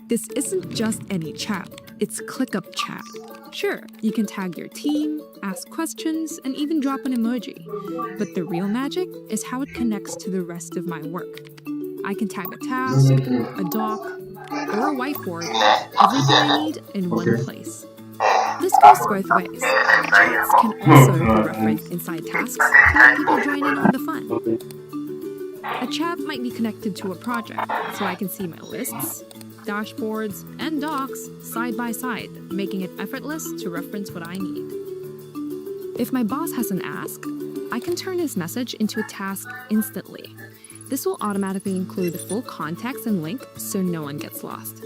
This isn't just any chat, it's ClickUp chat. Sure, you can tag your team, ask questions, and even drop an emoji. But the real magic is how it connects to the rest of my work. I can tag a task, a doc, or a whiteboard, everything I need in one place. This goes both ways. Chats can also be referenced inside tasks to let people join in on the fun. A chat might be connected to a project, so I can see my lists, dashboards, and docs side by side, making it effortless to reference what I need. If my boss has an ask, I can turn his message into a task instantly. This will automatically include the full context and link so no one gets lost.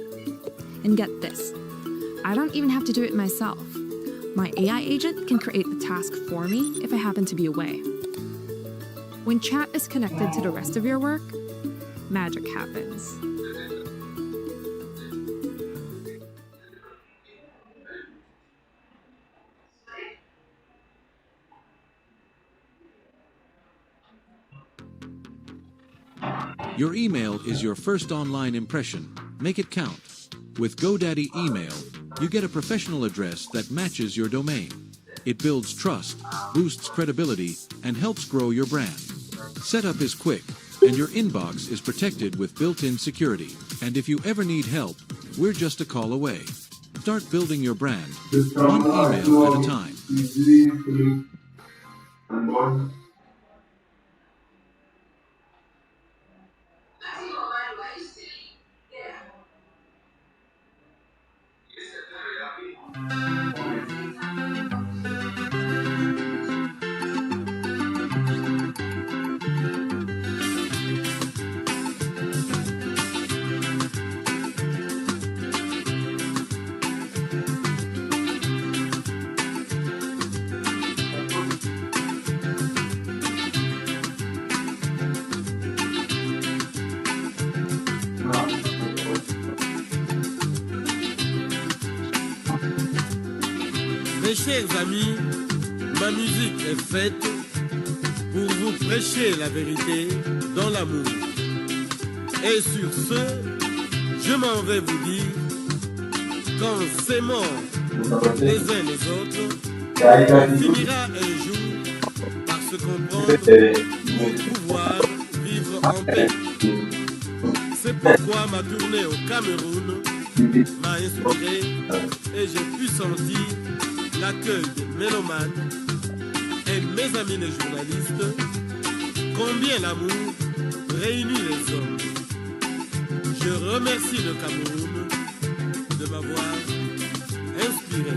And get this, I don't even have to do it myself. My AI agent can create the task for me if I happen to be away. When chat is connected to the rest of your work, magic happens. Your email is your first online impression. Make it count. With GoDaddy Email, you get a professional address that matches your domain. It builds trust, boosts credibility, and helps grow your brand. Setup is quick, and your inbox is protected with built-in security. And if you ever need help, we're just a call away. Start building your brand, one email at a time. Mes chers amis, ma musique est faite pour vous prêcher la vérité dans l'amour. Et sur ce, je m'en vais vous dire qu'en s'aimant les uns les autres, on finira un jour par se comprendre pour pouvoir vivre en paix. C'est pourquoi ma tournée au Cameroun m'a inspiré et j'ai pu sentir l'accueil des mélomanes et mes amis les journalistes, combien l'amour réunit les hommes. Je remercie le Cameroun de m'avoir inspiré.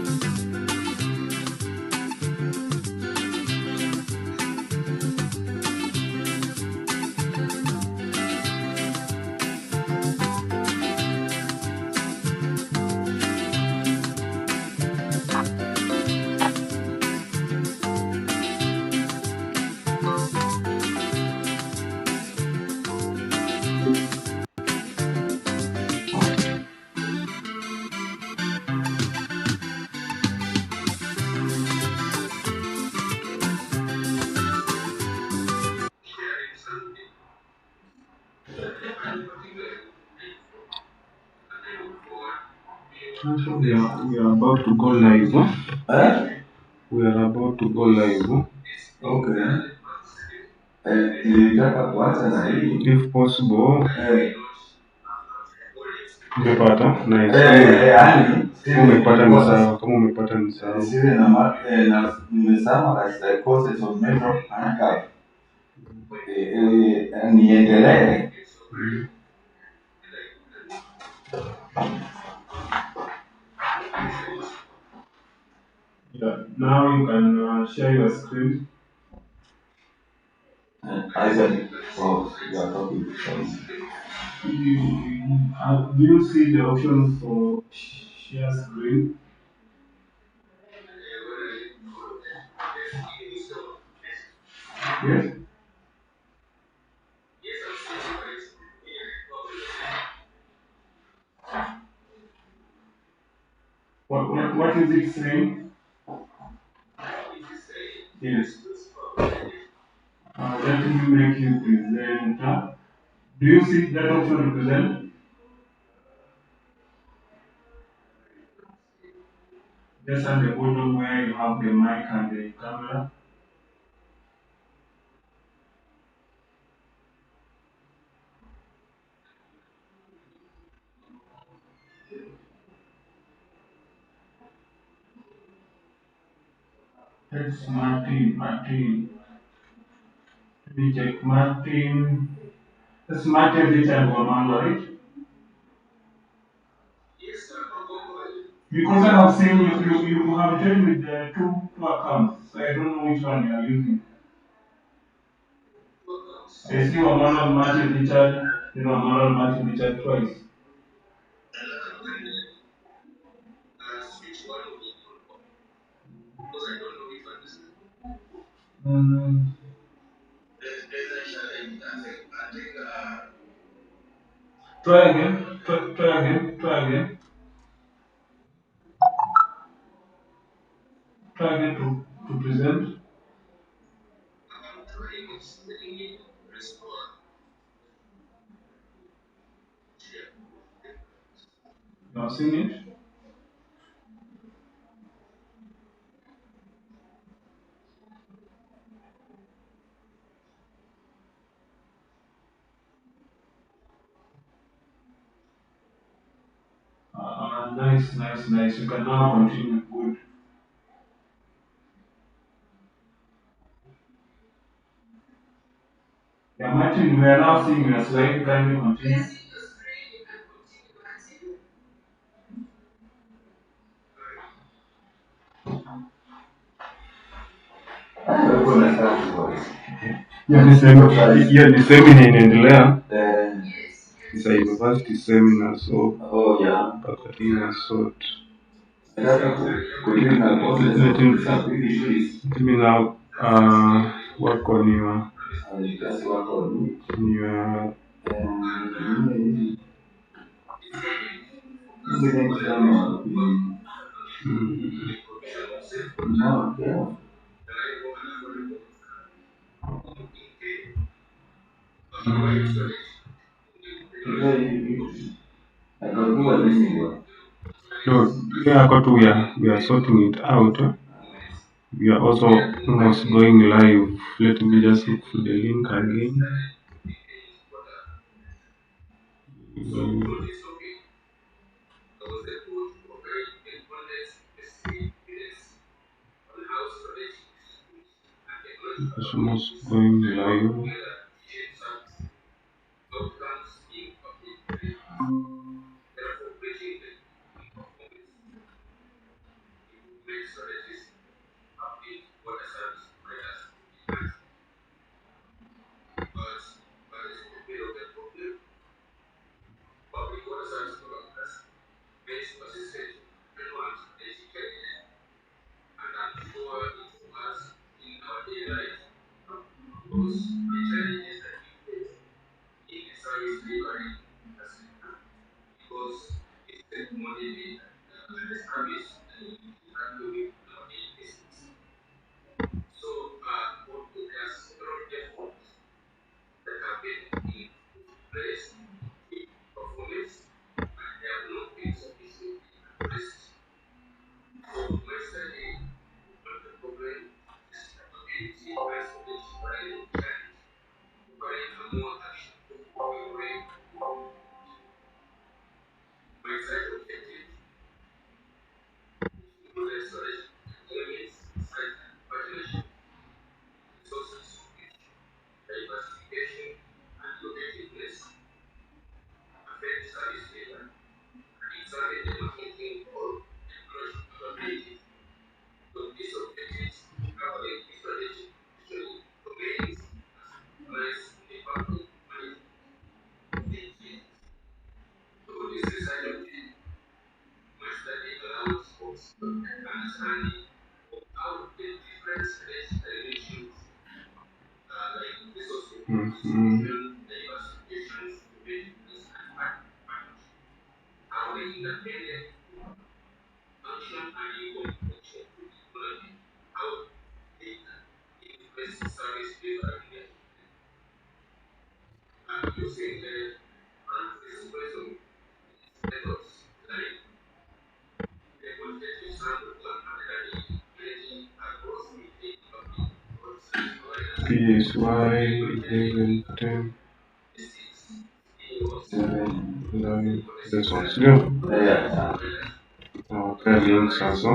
We are about to go live. We are about to go live. Okay. If possible, umepata nice. Kama umepata ni sawa, kama umepata ni sawa. Nimesema katika courses of mental handicap. Niendelee. Yeah. Now you can share your screen. I said, oh, you are talking. Do you see the option for share screen? Yes. what is it saying? Yes. Let me make you presenter. Do you see that option to present? Just at the bottom where you have the mic and the camera. That's Martin. Let me check Martin. That's Martin Richard Romano, right? Because I have seen you have joined with the two accounts. So I don't know which one you are using. I see Romano Martin Richard, then Romano Martin Richard twice. Mm, try again. Try again. Try again. Try again to present. You have seen it? Nice. You can now continue. Good. Yeah, Martin, we are now seeing your slide. Can you continue? Huko na start voice. Hiyo ni seminar inaendelea. Eh, It's a university seminar, so oh yeah. Pakatina sort. Nataka kudeal na process of disabilities. Let me now work on your Just work on your zile mfano no, yeah. I can do anything. no, yeah, but we are sorting it out. We are also almost going live. Let me just look for the link again. It's almost going live. Mm-hmm. PSY 11 10 9 lessons. Ndio. Yeah. Nawapea link sasa.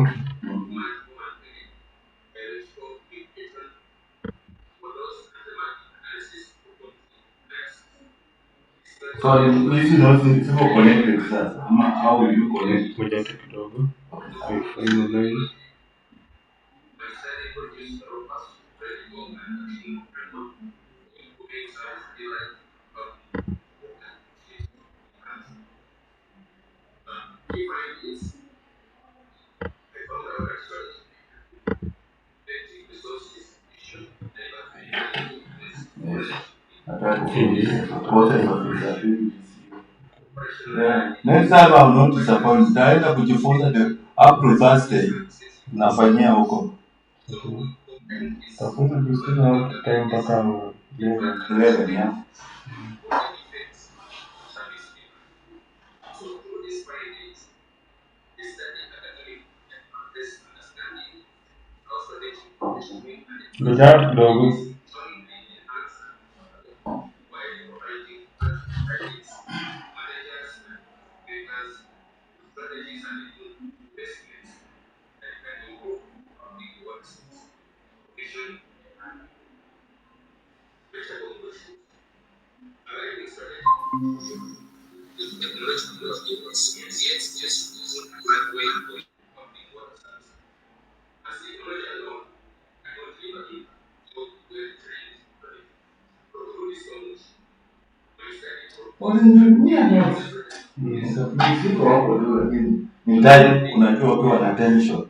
So hizi zote ziko connected sasa. Ama how will you connect? Ngoja tu kidogo. I finalize. Yes. Nataka kufundisha process of disabilities. Yeah. Next time I will not disappoint. Nitaenda kujifunza the up to Thursday. Nafanyia huko. Tafunza kusikiza au tukae mpaka 11. 11, yeah. Ngoja kidogo. Siko hapo tu lakini ni ndani unajua ukiwa na tension.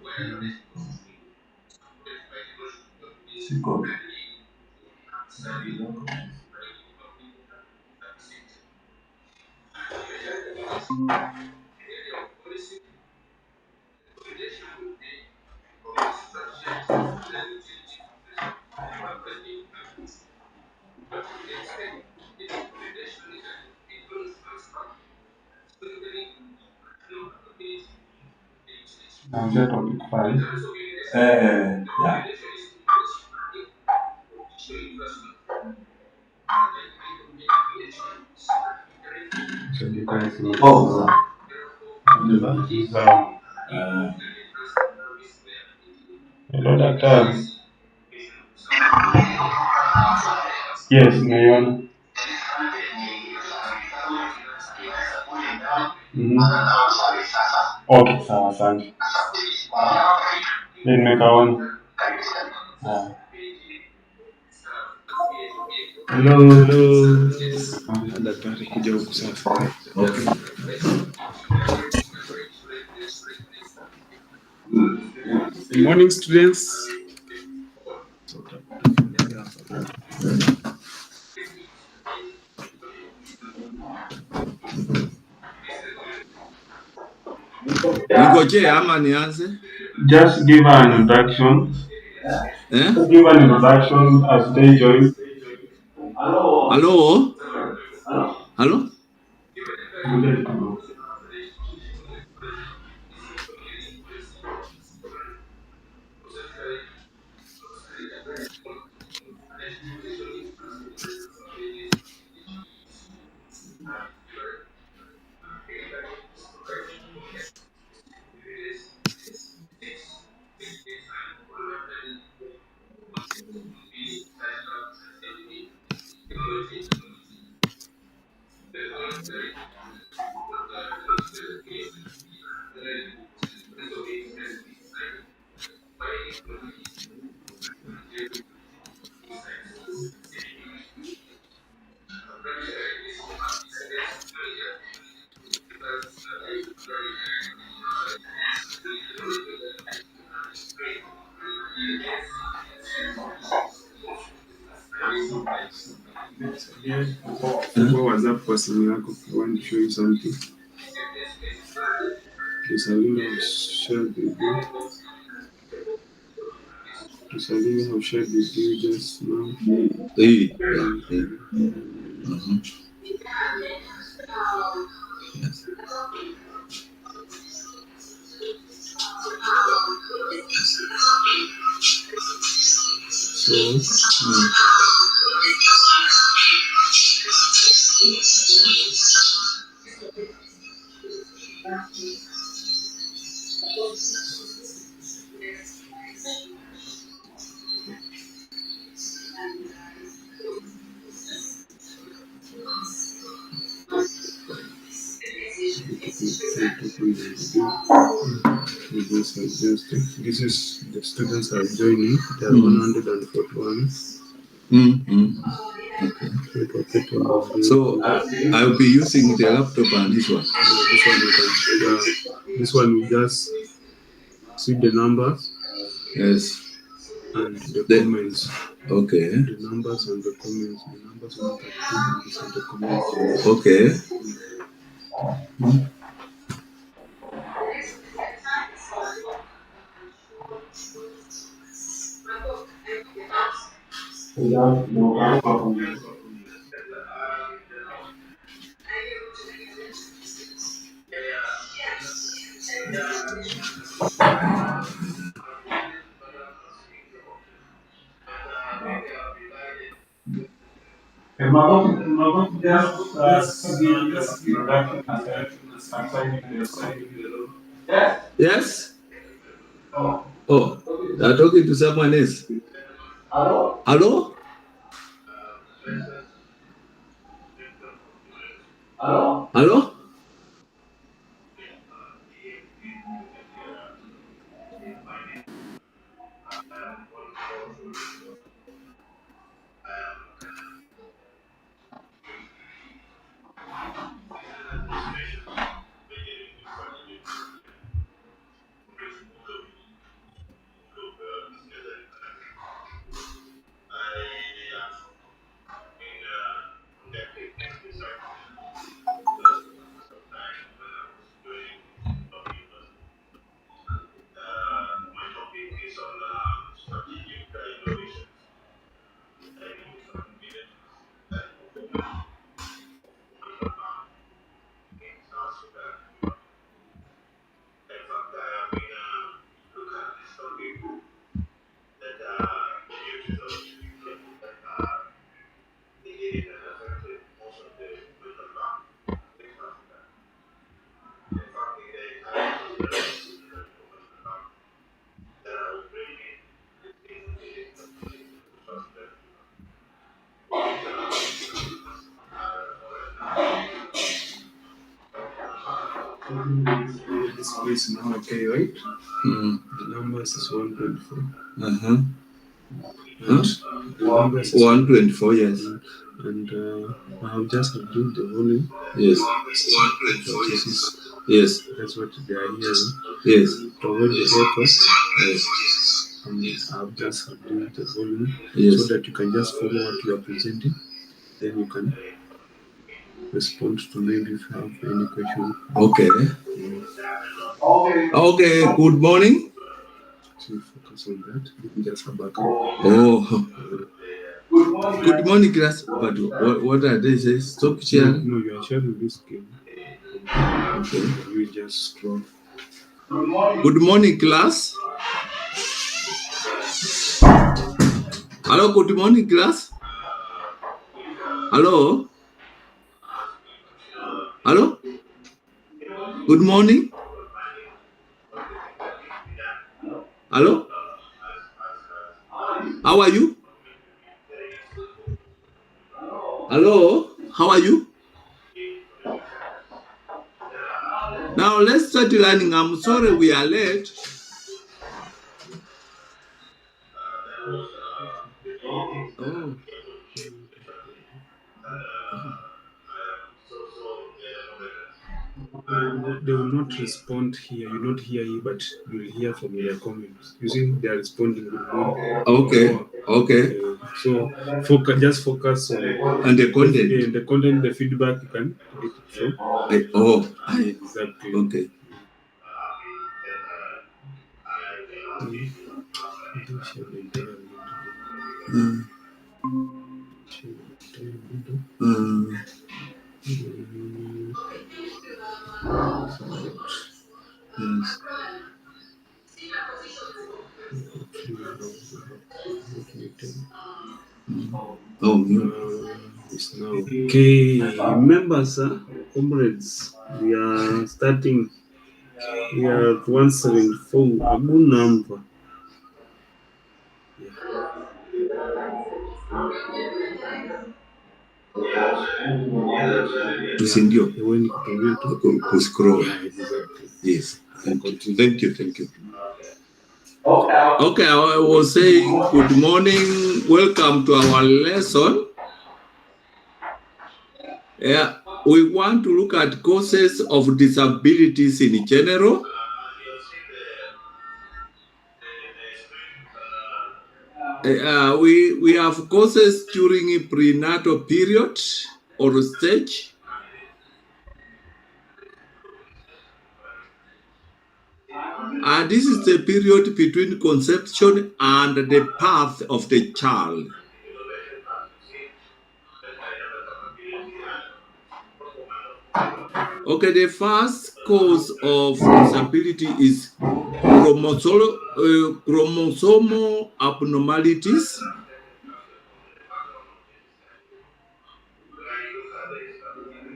Siko. Naanzia topic 5. Yeah. So because Oh. hello daktari. Yes, naiona. Okay, sawa, asante. Nimekaona. Hello. Daktari kuja huku sasa. Okay. Good morning students. Nikoje ama nianze? Just give an introduction. Give an introduction as they join. Hello? Hello? Fungua WhatsApp kwa simu yako. I want to show you something. Kisalina has shared with you. Kisalina has shared with you just now. This is the students are joining. There are 141. Okay. So I'll be using the laptop and this one. This one we just see the numbers. Yes. And the comments. Okay. The numbers and the comments. The numbers and the comments. Okay. Yes? Oh, they're talking to someone else. Hello? Hello? Hello? Hello? This is now okay, right? The numbers is 124. The numbers is 124, yes. And I'll just do the volume. Yes. 124, yes. That's what they are hearing. Yes. To avoid the echo. Yes. I'll just do the volume. Yes. So that you can just follow what you are presenting. Then you can respond to maybe if you have any question. Okay. Okay, good morning. So focus on that. You can just have backup. Oh. Good morning, class. But what are they saying? Stop sharing? No, you are sharing this game. Okay. You just scroll. Good morning, class. Hello, good morning, class. Hello? Hello? Good morning. Hello? How are you? Hello? How are you? Now let's start learning. I'm sorry we are late. Oh. They will not respond here. You not hear you, but you will hear from their comments. You see, they are responding good morning. Okay. So just focus on the content. The content, the feedback you can get it from. Exactly. Okay. Yes. It's now okay. Members, comrades, we are starting. We are at 174. A good number. Tusindio. When kutumia tu. Kuscroll. Yeah, exactly. Yes. And continue. Thank you. Okay, I was saying good morning. Welcome to our lesson. Yeah, we want to look at causes of disabilities in general. We have causes during a prenatal period or stage. This is the period between conception and the birth of the child. Okay, the first cause of disability is chromosomal abnormalities.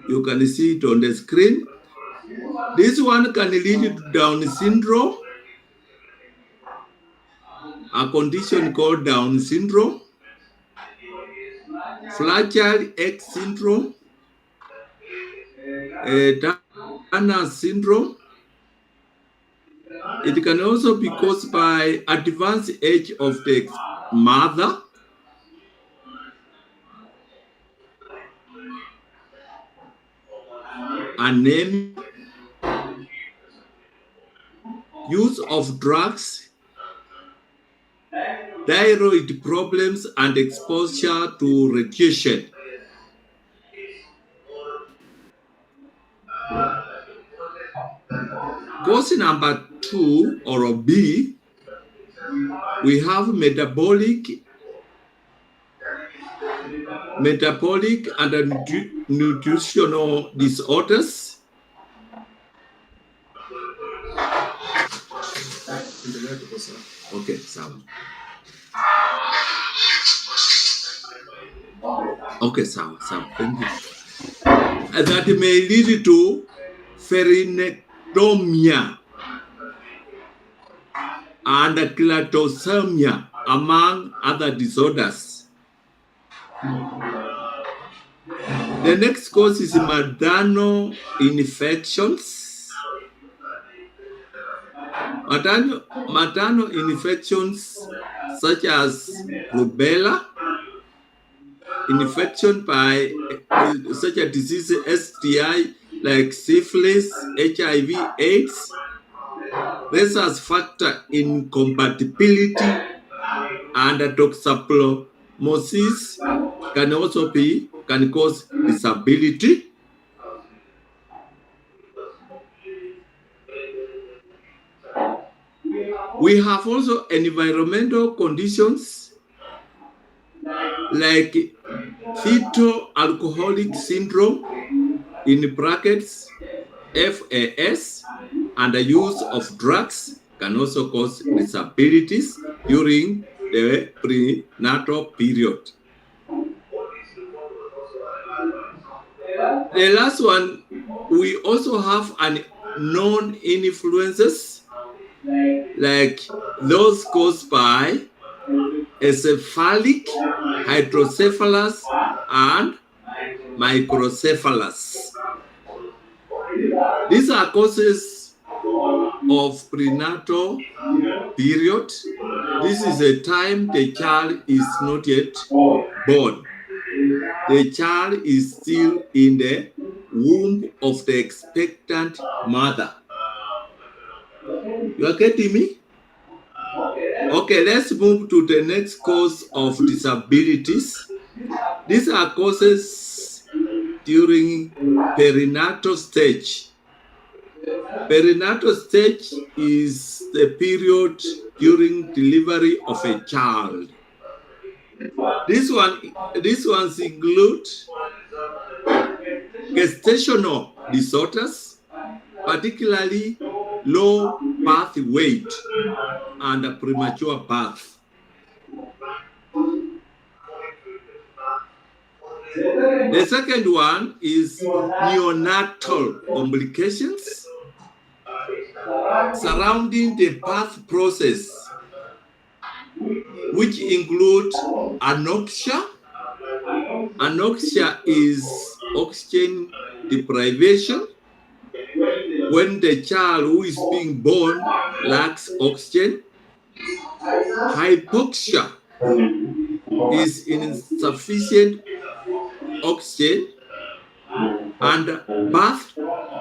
You can see it on the screen. This one can lead to Down syndrome, a condition called Down syndrome, Fragile X syndrome, Turner syndrome. It can also be caused by advanced age of the mother, anemia, use of drugs, thyroid problems, and exposure to radiation. Cause number 2 or B, we have metabolic and nutritional disorders. Okay, sound. Okay, sound. Thank you. And that may lead to perinectomia and clitosemia, among other disorders. The next cause is maternal infections. Maternal infections such as rubella, infection by such a disease, STI, like syphilis, HIV, AIDS, rhesus factor incompatibility, and toxoplasmosis can cause disability. We have also environmental conditions like fetal alcoholic syndrome, in brackets, FAS, and the use of drugs can also cause disabilities during the prenatal period. The last one, we also have unknown influences like those caused by encephalic, hydrocephalus, and microcephalus. These are causes of prenatal period. This is a time the child is not yet born. The child is still in the womb of the expectant mother. You are getting me? Okay, let's move to the next cause of disabilities. These are causes during perinatal stage. Perinatal stage is the period during delivery of a child. These ones include gestational disorders, particularly low birth weight and premature birth. The second one is neonatal complications surrounding the birth process, which include anoxia, Anoxia is oxygen deprivation when the child who is being born lacks oxygen. Hypoxia is insufficient oxygen, and birth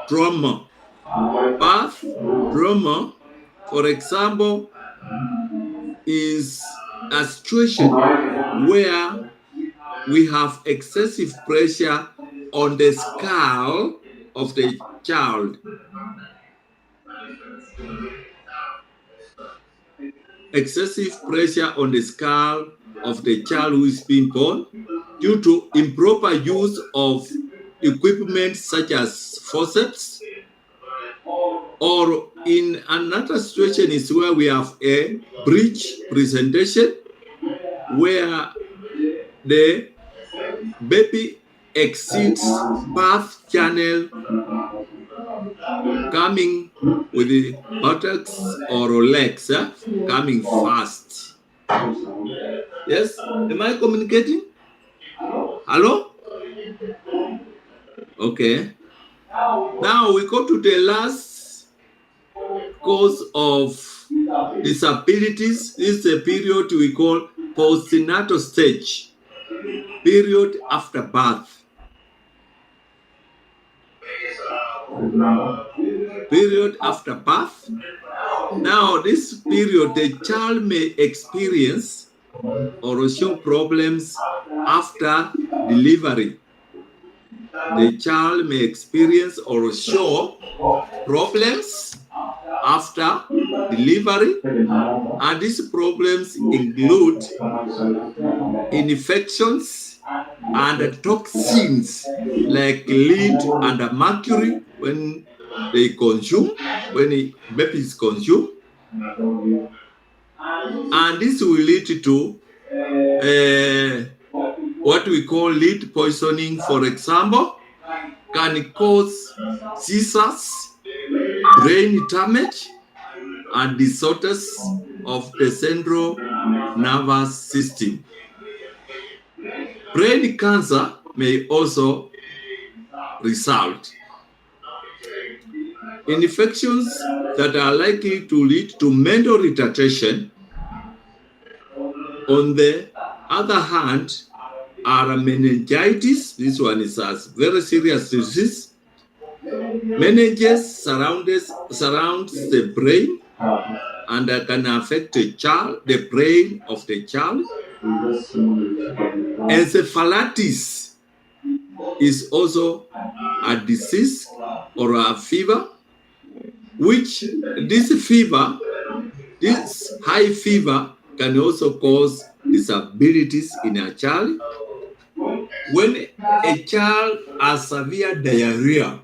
trauma. Birth trauma, for example, is a situation where we have excessive pressure on the skull of the child. Excessive pressure on the skull of the child who is being born due to improper use of equipment such as forceps, or in another situation is where we have a breech presentation where the baby exceeds birth channel coming with the buttocks or legs coming fast. Yes? Am I communicating? Hello? Okay. Now we go to the last cause of disabilities. This is a period we call postnatal stage, period after birth. Period after birth. Now, this period, the child may experience or show problems after delivery. The child may experience or show problems after delivery, and these problems include infections and toxins like lead and mercury when they consume, when the baby is consumed, and this will lead to what we call lead poisoning, for example, can cause seizures, brain damage, and disorders of the central nervous system. Brain cancer may also result. Infections that are likely to lead to mental retardation, on the other hand, are meningitis. This one is a very serious disease. Meninges surrounds the brain and can affect the child, the brain of the child. Encephalitis is also a disease or a fever, which this high fever can also cause disabilities in a child. When a child has severe diarrhea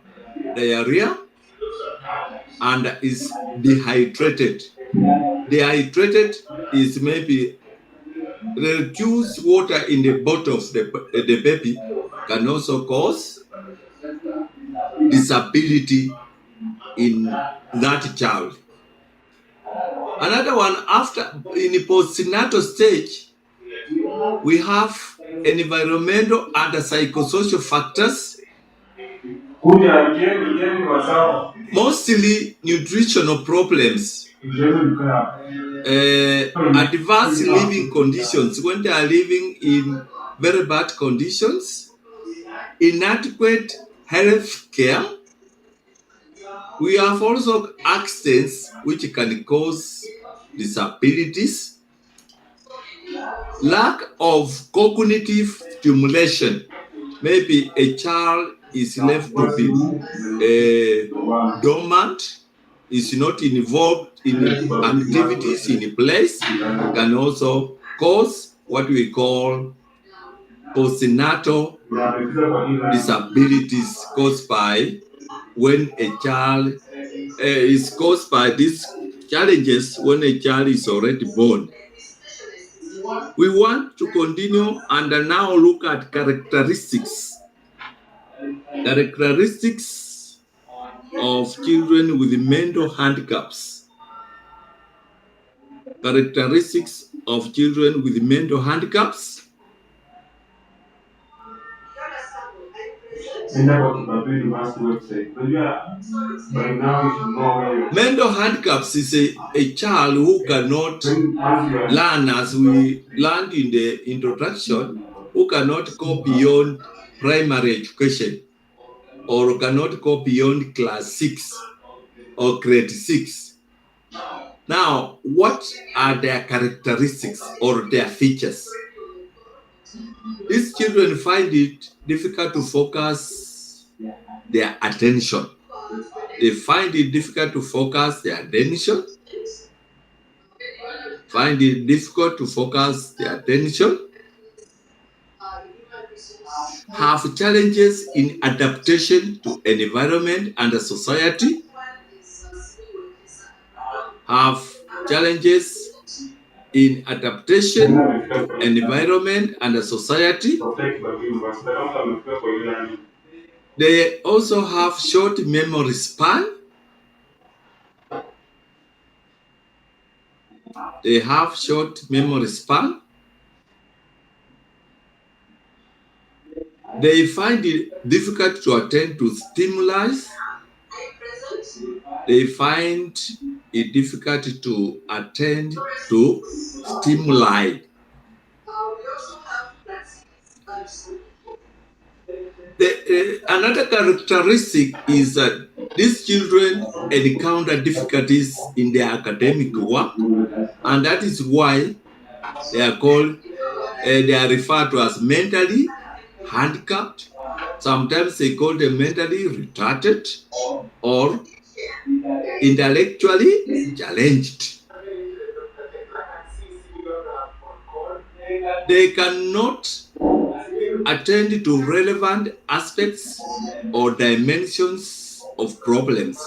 and is dehydrated is maybe reduced water in the body of the baby can also cause disability in that child. Another one, in the postnatal stage, we have environmental and psychosocial factors, mostly nutritional problems, adverse living conditions when they are living in very bad conditions, inadequate health care. We have also accidents which can cause disabilities, lack of cognitive stimulation. Maybe a child is left to be dormant, is not involved in activities in place, can also cause what we call postnatal disabilities caused by when a child is caused by these challenges when a child is already born. We want to continue and now look at characteristics of children with mental handicaps. Characteristics of children with mental handicaps. Mental handicaps is a child who cannot learn, as we learned in the introduction, who cannot go beyond primary education or cannot go beyond class 6 or grade 6. Now, what are their characteristics or their features? These children find it difficult to focus their attention. They find it difficult to focus their attention. Find it difficult to focus their attention. Have challenges in adaptation to an environment and a society. Have challenges in adaptation to an environment and a society. They also have short memory span. They have short memory span. They find it difficult to attend to stimuli. They find it difficult to attend to stimuli. Another characteristic is that these children encounter difficulties in their academic work, and that is why they are called, they are referred to as mentally handicapped. Sometimes they call them mentally retarded or intellectually challenged. They cannot attend to relevant aspects or dimensions of problems.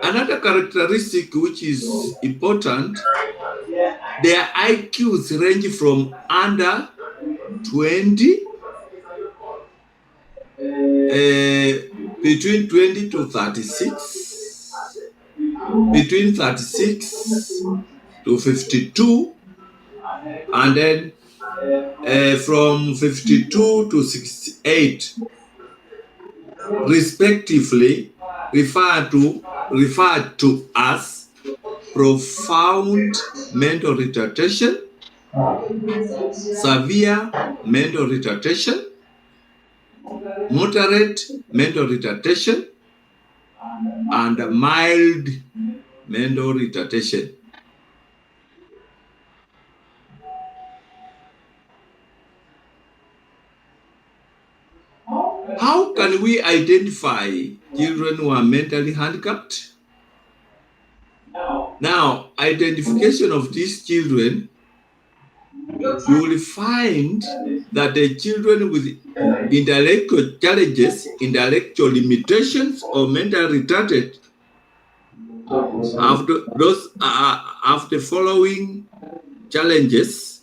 Another characteristic which is important, their IQs range from under 20, between 20 to 36, between 36 to 52, and then from 52 to 68, respectively, referred to as profound mental retardation, severe mental retardation, moderate mental retardation, and mild mental retardation. How can we identify children who are mentally handicapped? Now, identification of these children, you will find that the children with intellectual challenges, intellectual limitations, or mental retarded have the following challenges.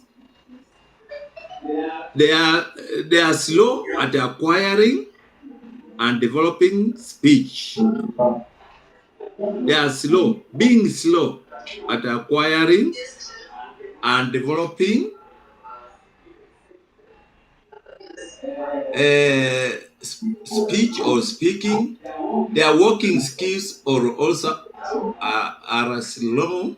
They are slow at acquiring and developing speech. They are being slow at acquiring and developing speech or speaking. Their working skills are slow.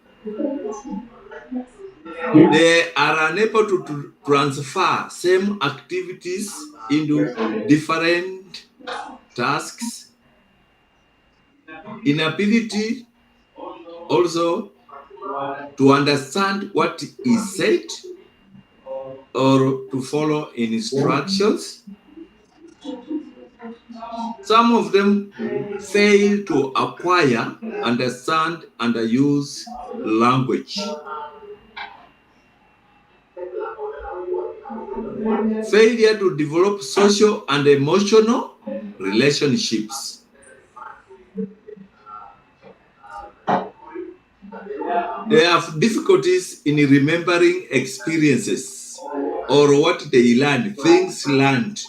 They are unable to transfer same activities into different tasks. Inability also to understand what is said or to follow instructions. Some of them fail to acquire, understand, and use language. Failure to develop social and emotional relationships. They have difficulties in remembering experiences or what they learned, things learned.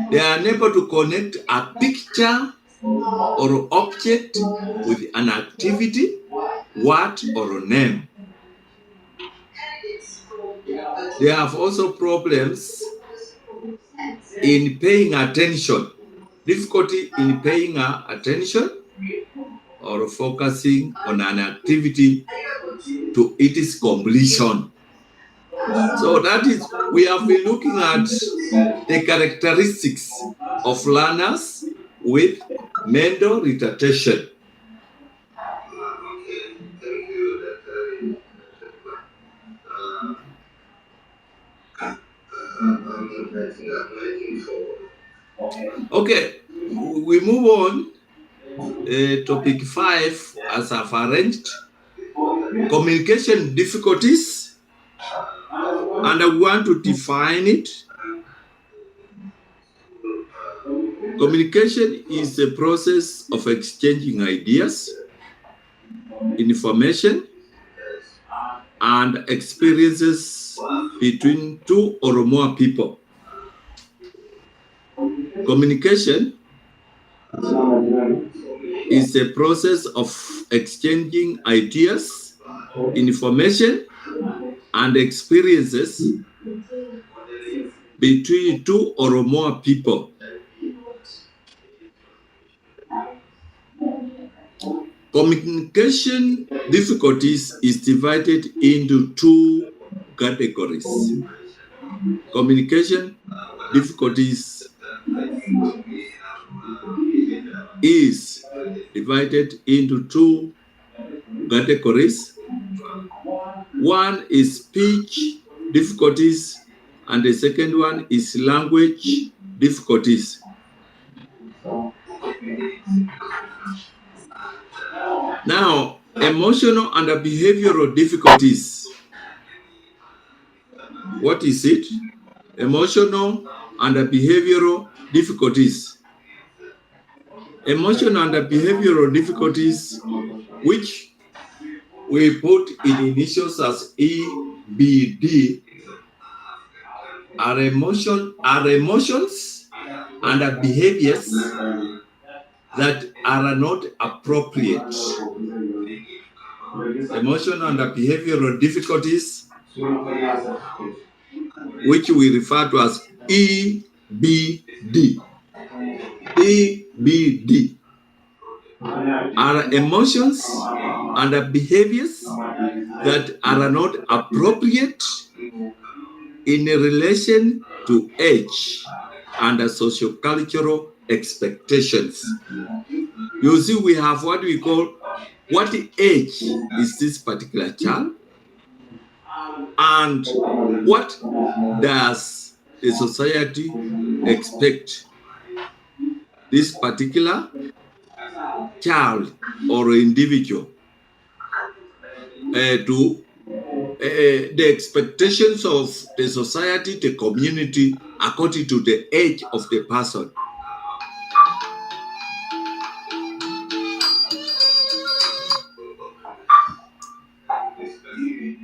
They are unable to connect a picture or object with an activity, word, or name. They have also problems in paying attention, difficulty in paying attention or focusing on an activity to its completion. So that is, we have been looking at the characteristics of learners with mental retardation. Okay, we move on. Topic 5, as I've arranged, communication difficulties, and I want to define it. Communication is the process of exchanging ideas, information, and experiences between two or more people. Communication is the process of exchanging ideas, information, and experiences between two or more people. Communication difficulties is divided into two categories. Communication difficulties is divided into two categories. One is speech difficulties, and the second one is language difficulties. Now, emotional and behavioral difficulties. What is it? Emotional and behavioral difficulties. Emotional and behavioral difficulties, which we put in initials as EBD, are emotions and behaviors that are not appropriate. Emotional and behavioral difficulties, which we refer to as EBD. EBD are emotions and behaviors that are not appropriate in relation to age and sociocultural expectations. You see, we have what we call, what age is this particular child, and what does the society expect this particular child or individual to the expectations of the society, the community, according to the age of the person.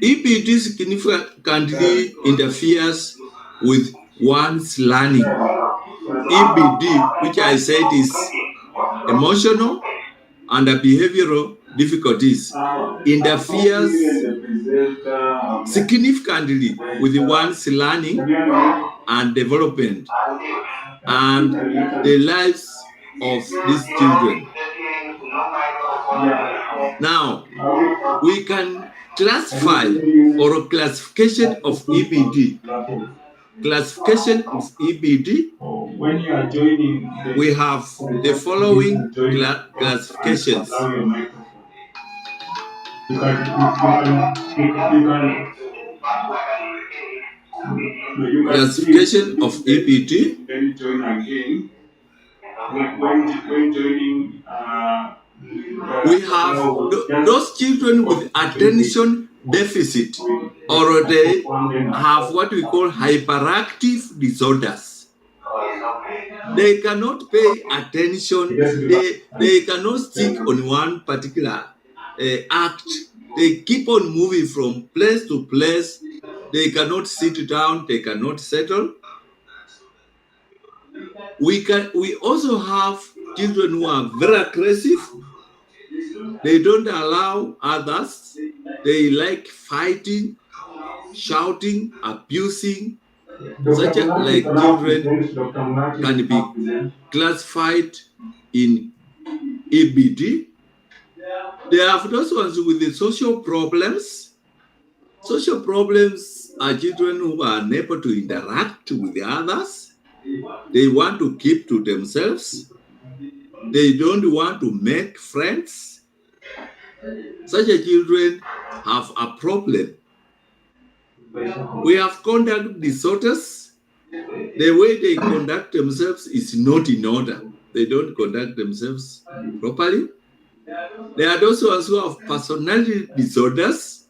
EBD significantly interferes with one's learning. EBD, which I said is emotional and behavioral difficulties, interferes significantly with one's learning and development and the lives of these children. Now, we can classify or classification of EBD. Classification of EBD, we have the following classifications. Classification of EBD. We have those children with attention deficit, or they have what we call hyperactive disorders. They cannot pay attention. They cannot stick on one particular act. They keep on moving from place to place. They cannot sit down. They cannot settle. We also have children who are very aggressive. They don't allow others. They like fighting. shouting, abusing, Dr. such Mulaki is like allowed to children present. Dr. Mulaki can is allowed be to present. classified in EBD. There are those ones with the social problems. Social problems are children who are unable to interact with the others. They want to keep to themselves. They don't want to make friends. Such a children have a problem. We have conduct disorders. The way they conduct themselves is not in order. They don't conduct themselves properly. There are those who have personality disorders.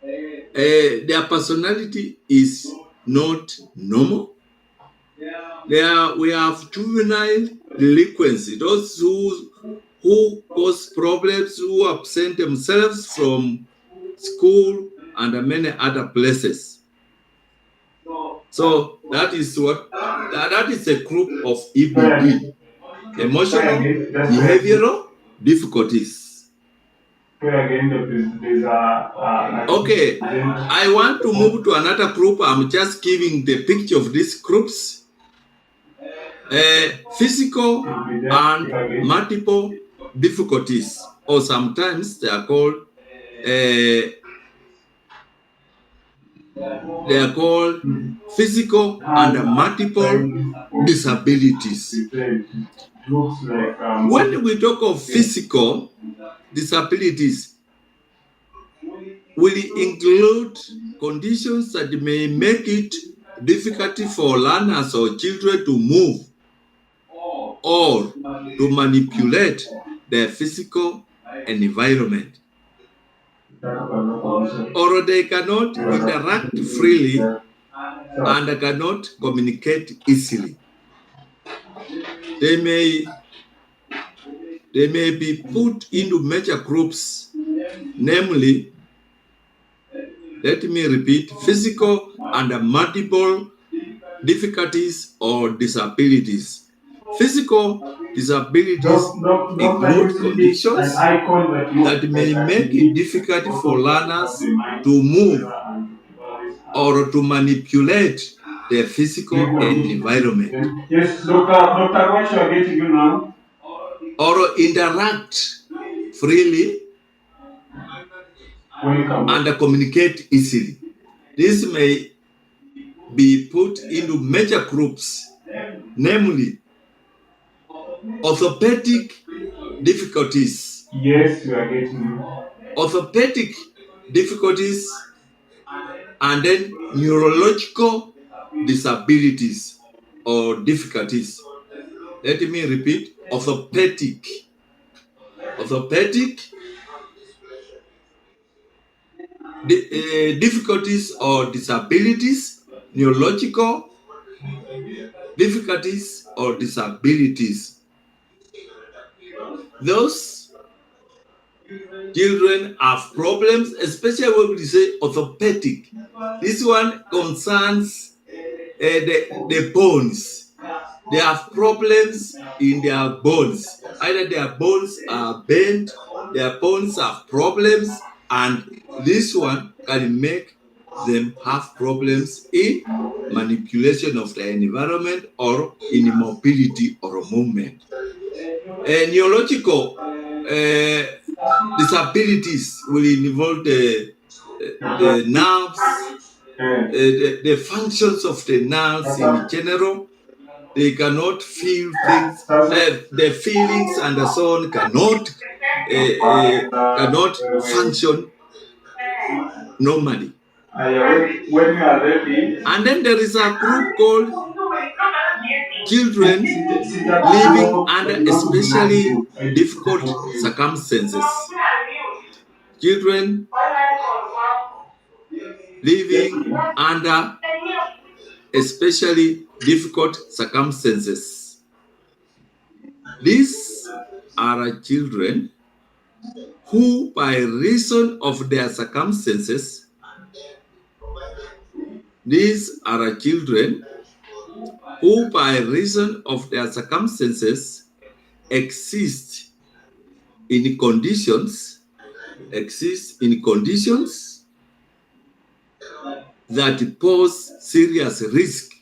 Their personality is not normal. We have juvenile delinquency, those who cause problems, who absent themselves from school and many other places. So that is a group of EBD, emotional behavioral difficulties. Okay, I want to move to another group. I'm just giving the picture of these groups. Physical and multiple difficulties, or sometimes they are called physical and multiple disabilities. When we talk of physical disabilities, will include conditions that may make it difficult for learners or children to move or to manipulate their physical environment, or they cannot interact freely and cannot communicate easily. They may be put into major groups, namely, let me repeat, physical and multiple difficulties or disabilities. Physical disabilities include conditions that may make it difficult for learners to move or to manipulate their physical environment. Yes, Dr. What you are getting you now? Or interact freely and communicate easily. This may be put into major groups, namely orthopedic difficulties. Yes, you are getting you. Orthopedic difficulties, and then neurological disabilities or difficulties. Let me repeat, orthopedic difficulties or disabilities, neurological difficulties or disabilities. Those children have problems, especially when we say orthopedic. This one concerns the bones. They have problems in their bones. Either their bones are bent, their bones have problems, and this one can make them have problems in manipulation of the environment or in mobility or movement. Neurological disabilities will involve the nerves, the functions of the nerves in general. They cannot feel things. The feelings and so on cannot function normally. When you are ready. And then there is a group called children living under especially difficult circumstances. Children living under especially difficult circumstances. These are children who, by reason of their circumstances, exist in conditions that pose serious risk,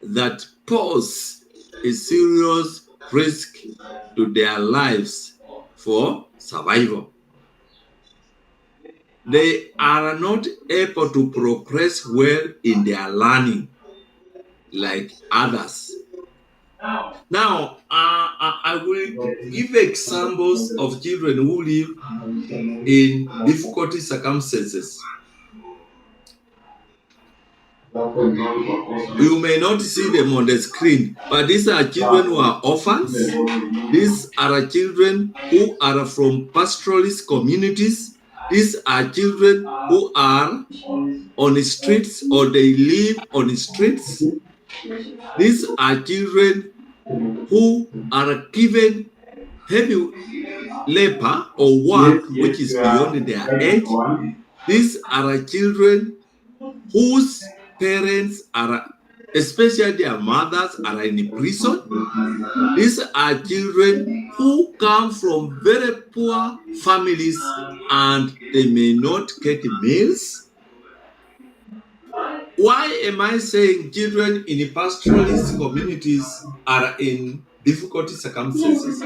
that pose a serious risk to their lives for survival. They are not able to progress well in their learning like others. Now, I will give examples of children who live in difficult circumstances. You may not see them on the screen, but these are children who are orphans. These are children who are from pastoralist communities. These are children who are on the streets or they live on the streets. These are children who are given heavy labor or work which is beyond their age. These are children whose parents are, especially their mothers, are in prison. These are children who come from very poor families and they may not get meals. Why am I saying children in pastoralist communities are in difficult circumstances?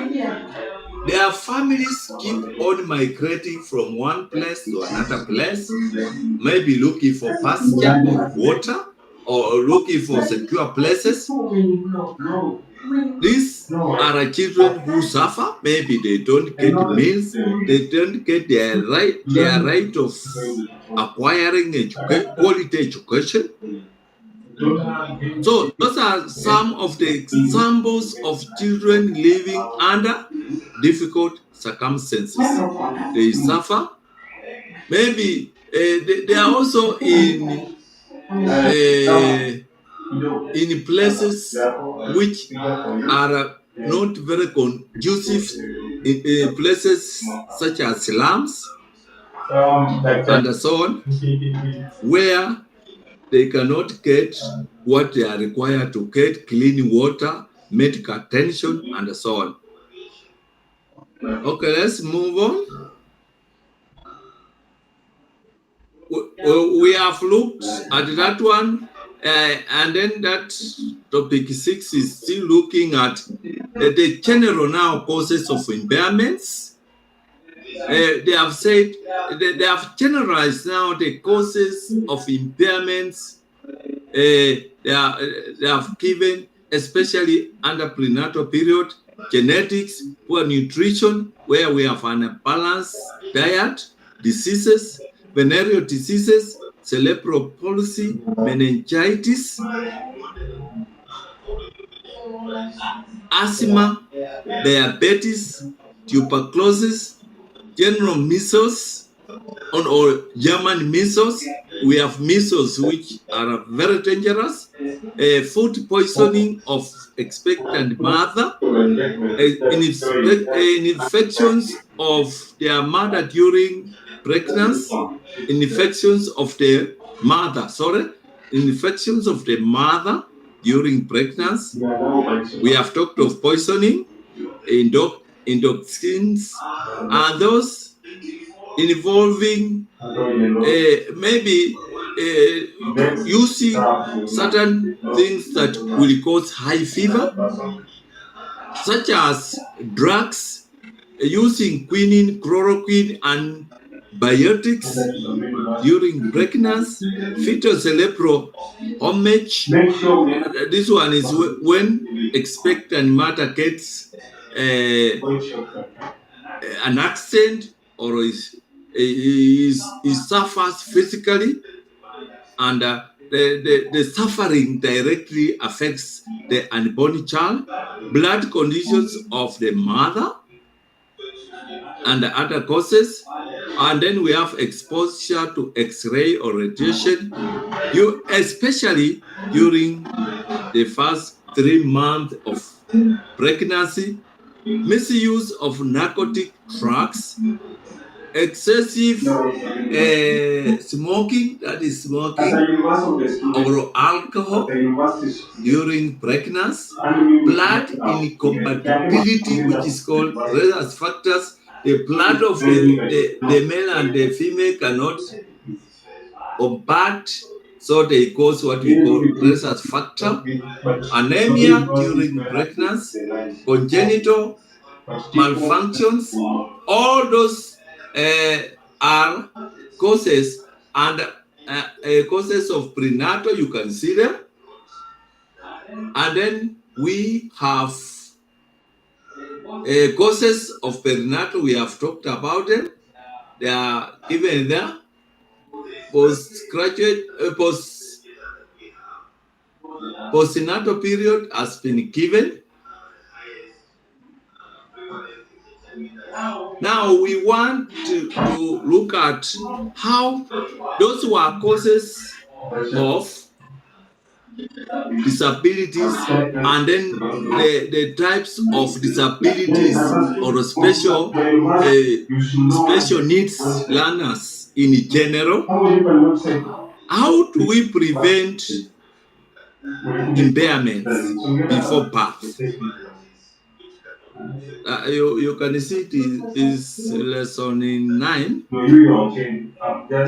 Their families keep on migrating from one place to another place, maybe looking for pasture or water or looking for secure places. These are children who suffer. Maybe they don't get meals. They don't get their right of acquiring quality education. So those are some of the examples of children living under difficult circumstances. They suffer. Maybe they are also in places which are not very conducive, in places such as slums and so on, where they cannot get what they are required to get: clean water, medical attention, and so on. Okay, let's move on. We have looked at that one, and then that topic 6 is still looking at the general now causes of impairments. They have said they have generalized now the causes of impairments. They have given, especially under prenatal period, genetics, poor nutrition, where we have an unbalanced diet, diseases, venereal diseases, cerebral palsy, meningitis, asthma, diabetes, tuberculosis, general measles, or German measles. We have measles which are very dangerous, food poisoning of expectant mother, infections of their mother during pregnancy, infections of the mother during pregnancy. We have talked of poisoning, endocrines, and those involving maybe using certain things that will cause high fever, such as drugs, using quinine, chloroquine, and biotics during pregnancy, fetal cerebral hemorrhage. This one is when expectant mother gets an accident or suffers physically, and the suffering directly affects the unborn child. Blood conditions of the mother and the other causes. And then we have exposure to X-ray or radiation, especially during the first 3 months of pregnancy, misuse of narcotic drugs, excessive smoking, that is smoking, or alcohol during pregnancy, blood incompatibility, which is called rhesus factors. The blood of the male and the female cannot combat So they cause what we call rhesus factor, anemia during pregnancy, congenital malfunctions. All those are causes, and causes of prenatal, you can see them. And then we have causes of perinatal, we have talked about them. They are given there. Postnatal period has been given. Now we want to look at how those were causes of disabilities, and then the types of disabilities or special needs learners in general. How do we prevent impairments before birth? You can see it is lesson 9.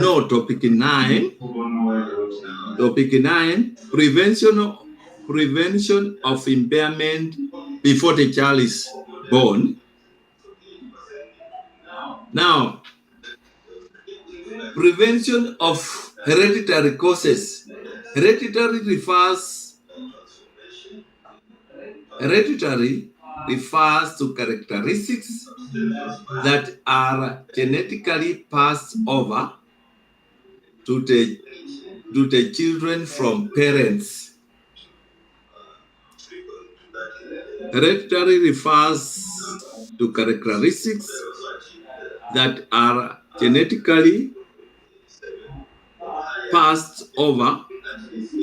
No, topic 9. Topic 9, prevention of impairment before the child is born. Now, prevention of hereditary causes. Hereditary refers to characteristics that are genetically passed over to the children from parents. Hereditary refers to characteristics that are genetically passed over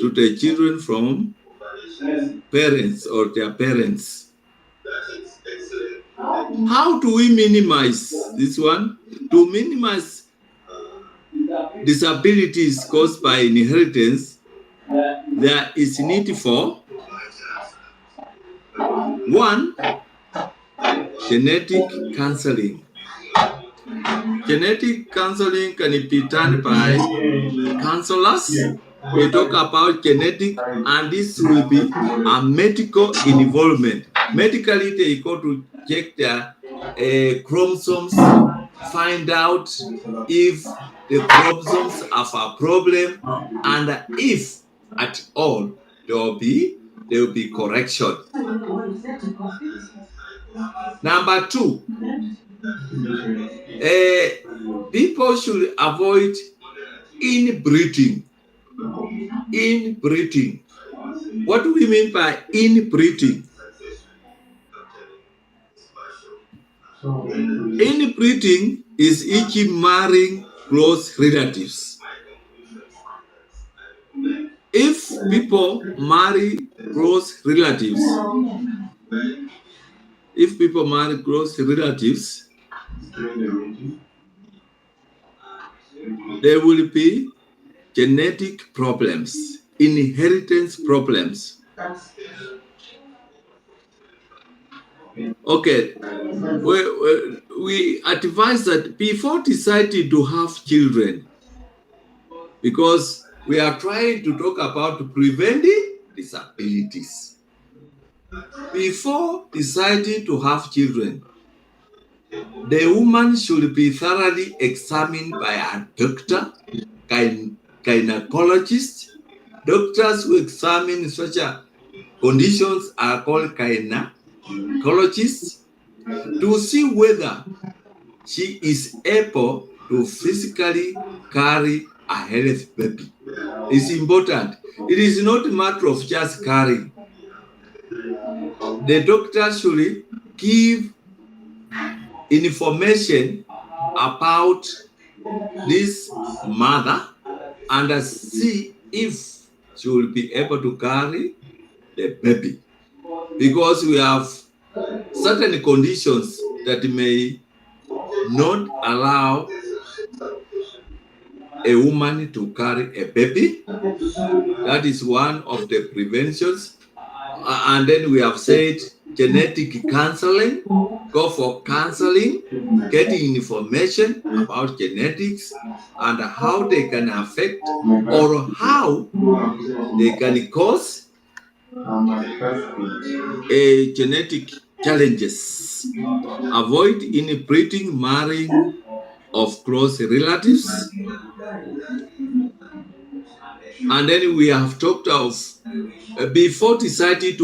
to the children from parents or their parents. How do we minimize this one? To minimize disabilities caused by inheritance, there is need for 1, genetic counseling. Genetic counseling can be done by counselors. We talk about genetic, and this will be a medical involvement. Medically, they go to check their chromosomes, find out if the chromosomes have a problem, and if at all there will be correction. Number 2, people should avoid inbreeding. Inbreeding. What do we mean by inbreeding? Inbreeding is each marrying close relatives. If people marry close relatives, there will be genetic problems, inheritance problems. Okay, we advise that before deciding to have children, because we are trying to talk about preventing disabilities. Before deciding to have children, the woman should be thoroughly examined by a doctor, gynecologist. Doctors who examine such conditions are called gynecologists, to see whether she is able to physically carry a healthy baby. It's important. It is not a matter of just carrying. The doctor should give information about this mother and see if she will be able to carry the baby. Because we have certain conditions that may not allow a woman to carry a baby. That is one of the preventions. And then we have said genetic counseling go for counseling, getting information about genetics and how they can affect or how they can cause genetic challenges. Avoid inbreeding, marrying of close relatives. And then we have talked of before deciding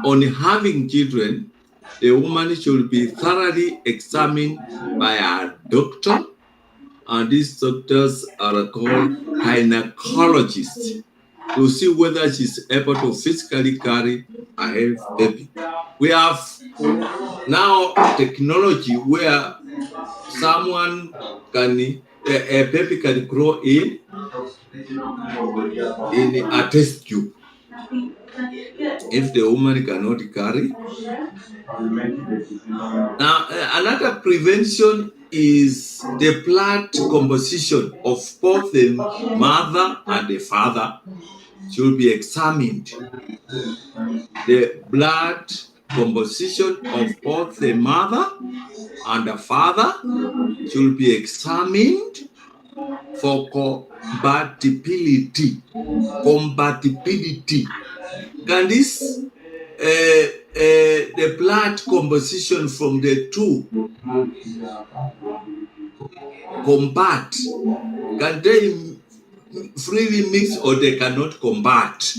on having children, the woman should be thoroughly examined by a doctor, and these doctors are called gynecologists, to see whether she's able to physically carry a healthy baby. We have now technology where someone can, a baby can grow in a test tube if the woman cannot carry. Now, another prevention is the blood composition of both the mother and the father should be examined. The blood composition of both the mother and the father should be examined for compatibility. Can this the blood composition from the two combat? Can they freely mix or they cannot combat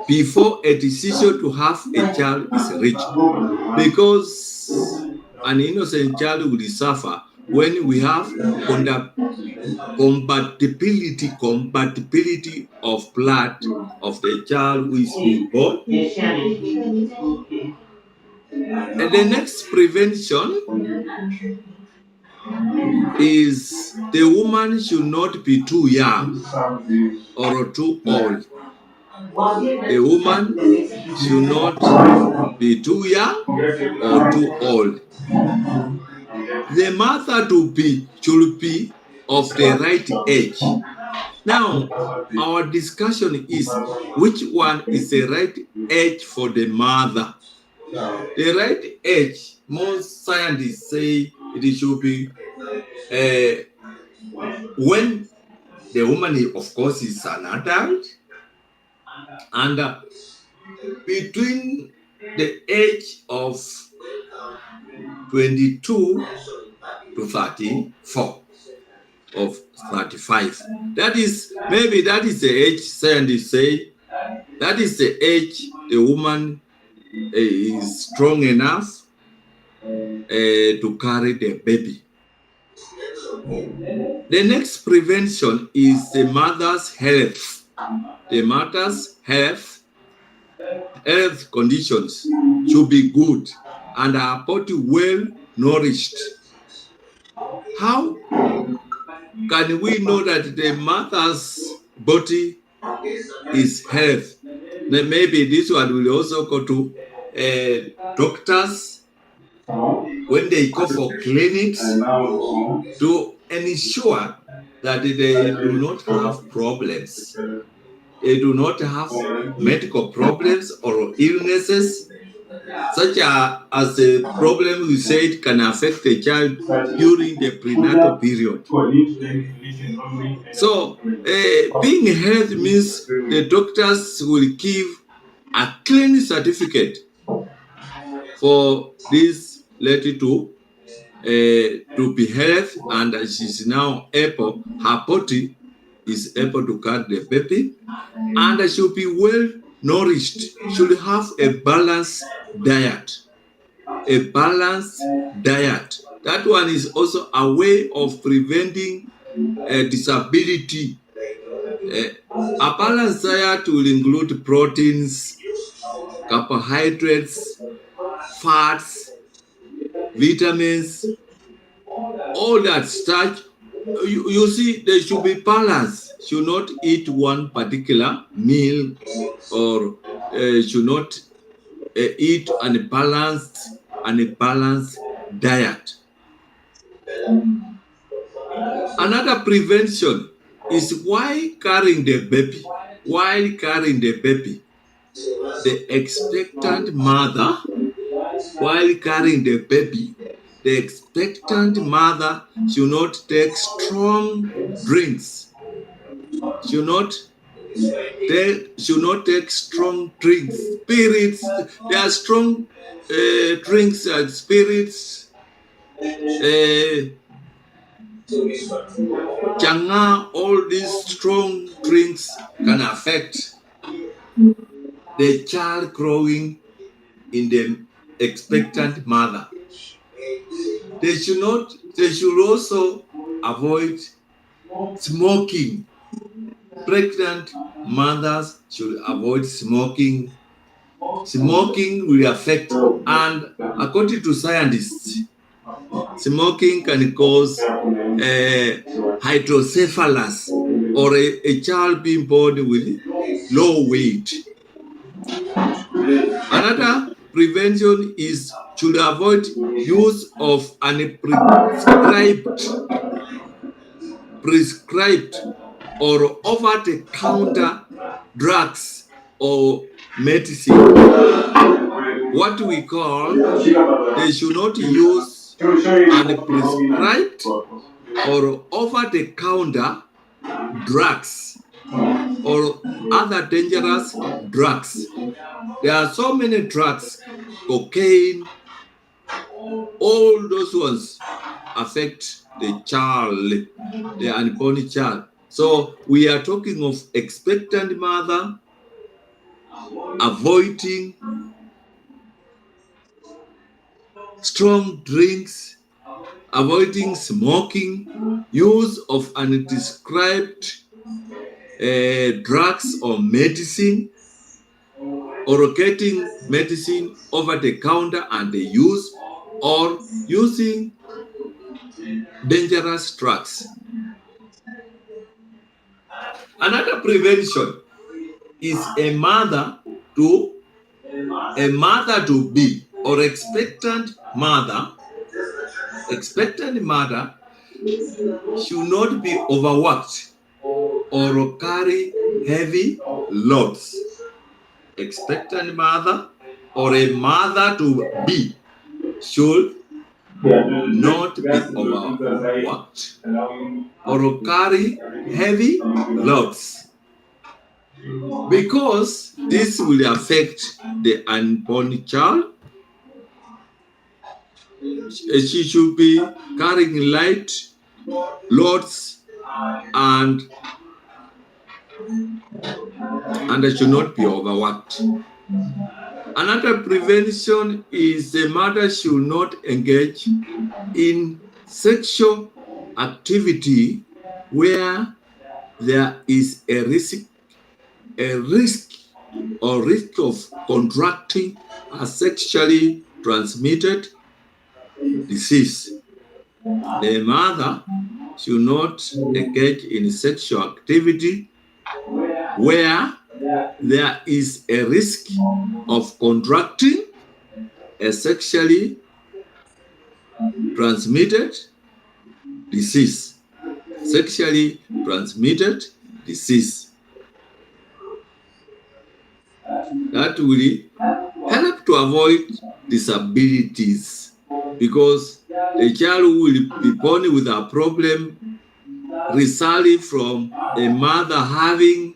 before a decision to have a child is reached? Because an innocent child will suffer when we have compatibility of blood of the child who is being born. And the next prevention is the woman should not be too young or too old. The woman should not be too young or too old. The mother should be of the right age. Now, our discussion is which one is the right age for the mother? The right age, most scientists say it should be when the woman, of course, is an adult, and between the age of 22 to 34 of 35. That is the age scientists say that is the age the woman is strong enough to carry the baby. The next prevention is the mother's health. The mother's health conditions should be good and her body well nourished. How can we know that the mother's body is healthy? Maybe this one will also go to doctors when they go for clinics to ensure that they do not have problems. They do not have medical problems or illnesses, such as the problem we said can affect the child during the prenatal period. So, being healthy means the doctors will give a clean certificate for this lady to be healthy, and she's now able, her body is able to carry the baby, and she'll be well nourished, should have a balanced diet. A balanced diet. That one is also a way of preventing disability. A balanced diet will include proteins, carbohydrates, fats, vitamins, all that starch. You see, they should be balanced. Should not eat one particular meal, or should not eat unbalanced diet. Another prevention is while carrying the baby, the expectant mother while carrying the baby, the expectant mother should not take strong drinks. Should not take strong drinks. Spirits. There are strong drinks and spirits. Changa, all these strong drinks can affect the child growing in the expectant mother. They should also avoid smoking. Pregnant mothers should avoid smoking. Smoking will affect, and according to scientists, smoking can cause hydrocephalus, or a child being born with low weight. Another prevention is to avoid use of prescribed or over-the-counter drugs or medicine. What we call, they should not use prescribed or over-the-counter drugs or other dangerous drugs. There are so many drugs, cocaine, all those ones affect the child, the unborn child. So we are talking of expectant mother avoiding strong drinks, avoiding smoking, use of undescribed drugs or medicine, or getting medicine over the counter and the use, or using dangerous drugs. Another prevention is a mother to be, or expectant mother should not be overworked or carry heavy loads. Expectant mother or a mother to be should not be overworked or carry heavy loads, because this will affect the unborn child. She should be carrying light loads and should not be overworked. Another prevention is the mother should not engage in sexual activity where there is a risk of contracting a sexually transmitted disease. The mother should not engage in sexual activity where there is a risk of contracting a sexually transmitted disease. Sexually transmitted disease. That will help to avoid disabilities, because the child will be born with a problem resulting from a mother having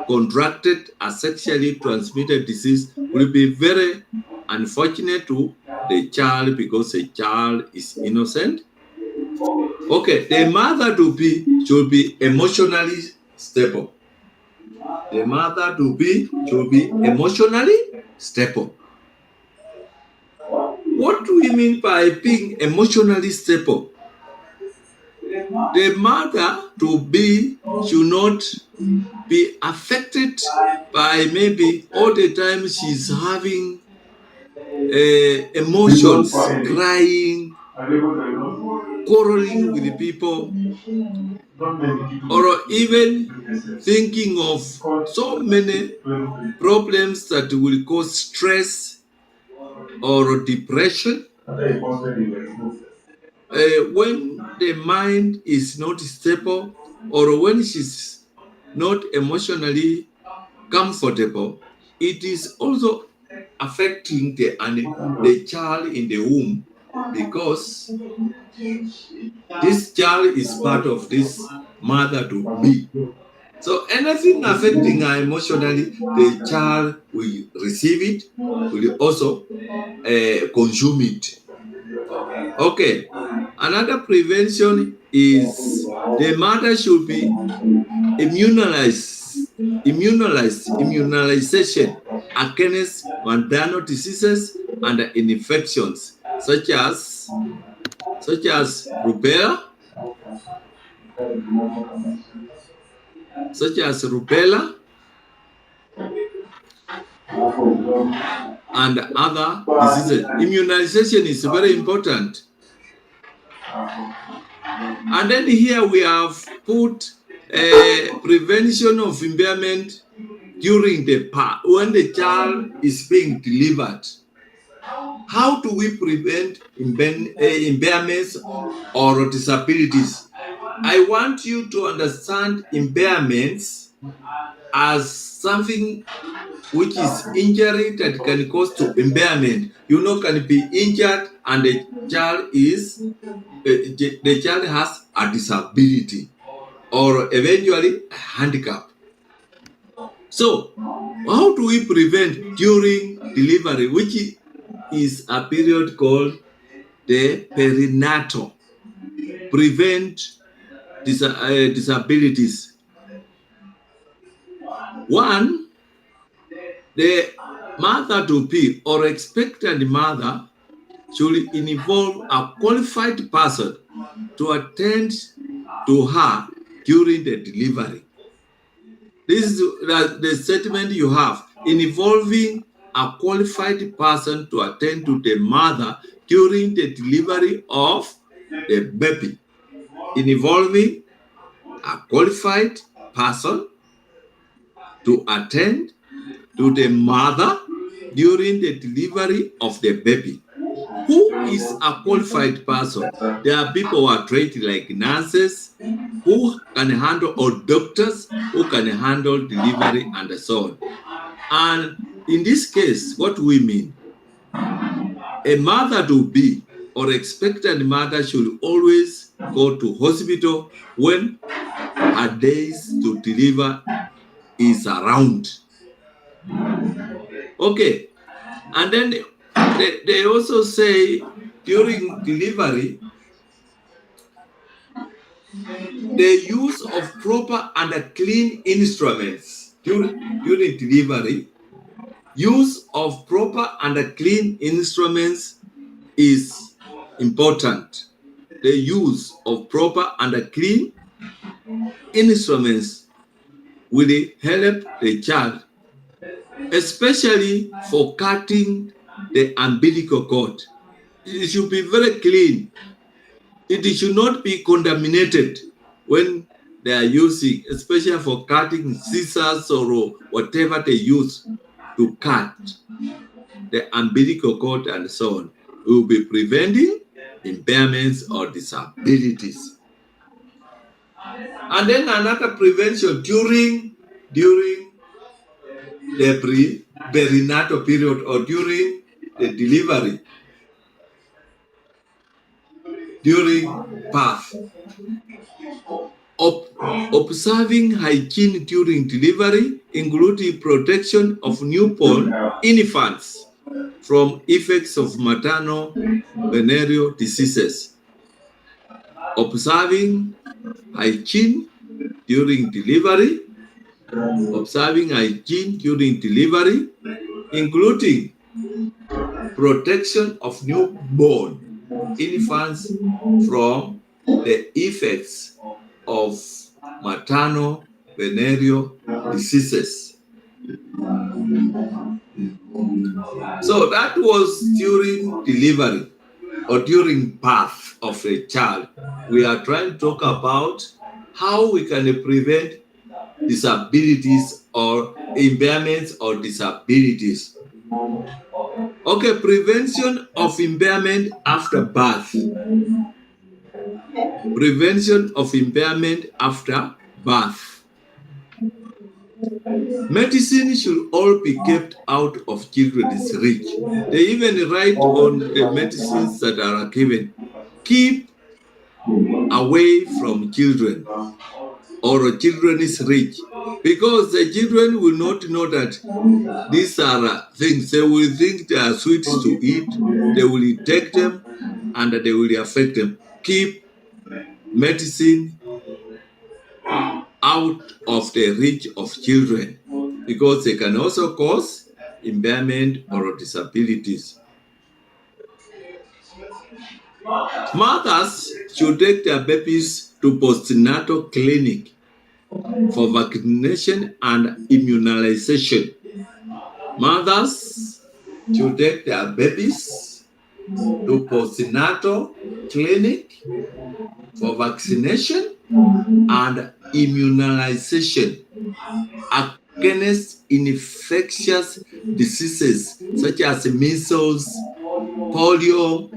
contracted a sexually transmitted disease will be very unfortunate to the child, because the child is innocent. Okay, the mother to be should be emotionally stable. The mother to be should be emotionally stable. What do we mean by being emotionally stable? The mother to be should not be affected by maybe all the time she's having emotions, crying, quarreling with the people, or even thinking of so many problems that will cause stress or depression. When the mind is not stable, or when she's not emotionally comfortable, it is also affecting the child in the womb, because this child is part of this mother to be. So anything affecting her emotionally, the child will receive it, will also consume it. Okay. Another prevention is the mother should be immunization against maternal diseases and infections such as rubella, and other diseases. Immunization is very important. And then here we have put prevention of impairment during when the child is being delivered. How do we prevent impairments or disabilities? I want you to understand impairments as something which is injury that can cause to impairment. Can be injured and the child has a disability or eventually a handicap. So, how do we prevent during delivery, which is a period called the perinatal? Prevent disabilities. One, the mother to be or expectant mother should involve a qualified person to attend to her during the delivery. This is the statement you have, involving a qualified person to attend to the mother during the delivery of the baby. Involving a qualified person to attend to the mother during the delivery of the baby. Who is a qualified person? There are people who are trained like nurses, who can handle, or doctors who can handle delivery and so on. And in this case, what do we mean? A mother to be or expectant mother should always go to hospital when her days to deliver is around. Okay. And then they also say during delivery, the use of proper and clean instruments during delivery. Use of proper and clean instruments is important. The use of proper and clean instruments will help the child, especially for cutting the umbilical cord. It should be very clean. It should not be contaminated when they are using, especially for cutting scissors or whatever they use to cut the umbilical cord and so on. We will be preventing impairments or disabilities. And then another prevention during the perinatal period or during the delivery, during birth. Observing hygiene during delivery, including protection of newborn infants from effects of maternal venereal diseases. Observing hygiene during delivery, including protection of newborn infants from the effects of maternal venereal diseases. So that was during delivery or during birth of a child. We are trying to talk about how we can prevent disabilities or impairments or disabilities. Okay, prevention of impairment after birth. Prevention of impairment after birth. Medicine should all be kept out of children's reach. They even write on the medicines that are given, keep away from children or children's reach, because the children will not know that these are things. They will think they are sweets to eat, they will take them, and they will affect them. Keep medicine out of the reach of children, because they can also cause impairment or disabilities. Mothers should take their babies to postnatal clinic for vaccination and immunization. Mothers should take their babies to postnatal clinic for vaccination and immunization against infectious diseases such as measles, polio,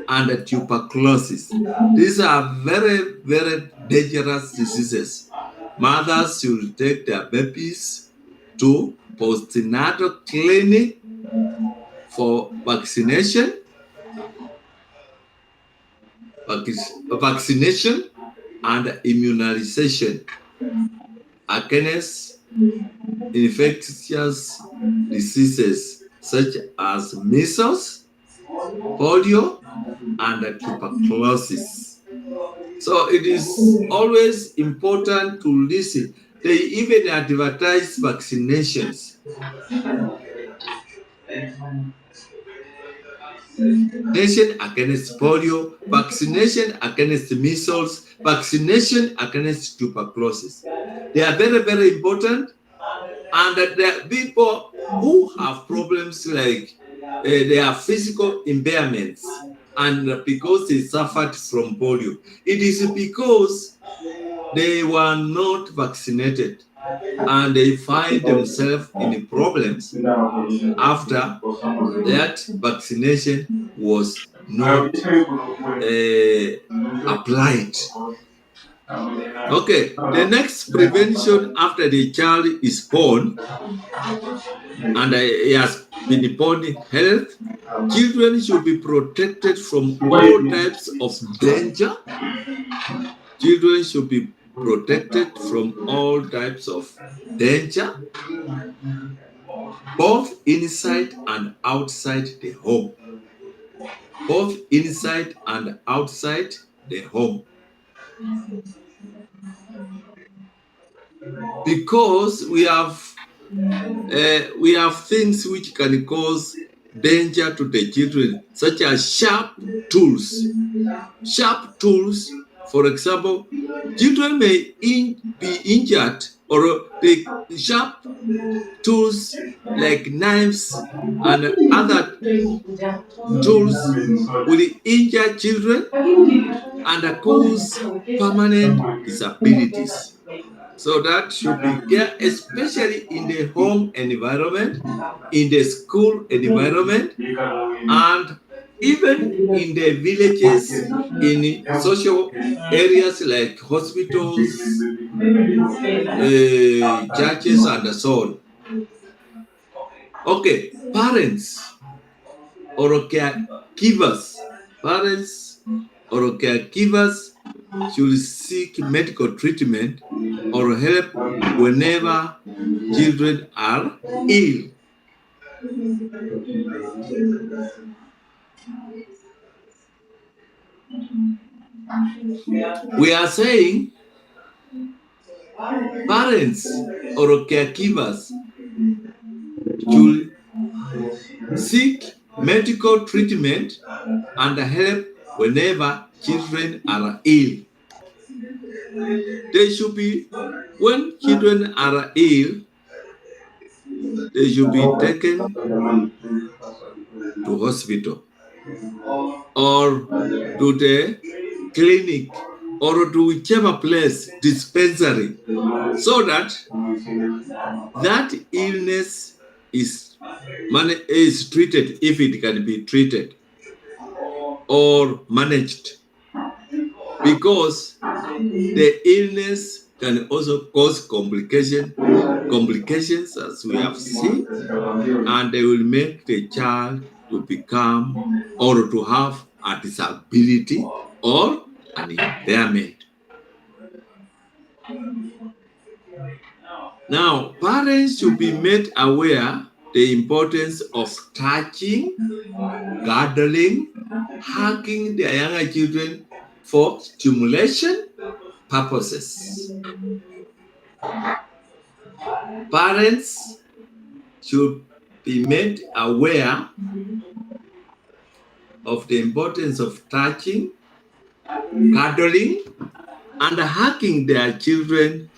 and tuberculosis. These are very, very dangerous diseases. Mothers should take their babies to postnatal clinic for vaccination and immunization against infectious diseases such as measles, polio, and tuberculosis. So it is always important to listen. They even advertise vaccinations. Vaccination against polio, vaccination against measles, vaccination against tuberculosis. They are very, very important. And there are people who have problems like they have physical impairments, and because they suffered from polio, it is because they were not vaccinated, and they find themselves in problems after that vaccination was not applied. Okay, the next prevention after the child is born and he has been born in health, children should be protected from all types of danger. Children should be protected from all types of danger, both inside and outside the home. Both inside and outside the home. Because we have things which can cause danger to the children, such as sharp tools. Sharp tools, for example, children may be injured, or the sharp tools like knives and other tools will injure children and cause permanent disabilities. So that should be there, especially in the home environment, in the school environment, and even in the villages, in social areas like hospitals, churches, and so on. Okay, parents or caregivers should seek medical treatment or help whenever children are ill. We are saying parents or caregivers should seek medical treatment and help whenever children are ill. They should be, when children are ill, they should be taken to hospital or to the clinic or to whichever place, dispensary, so that that illness is treated, if it can be treated or managed, because the illness can also cause complication complications, as we have seen, and they will make the child to become or to have a disability or an impairment. Now, parents should be made aware the importance of touching, cuddling, hugging their younger children for stimulation purposes. Parents should be made aware of the importance of touching, cuddling, and hugging their children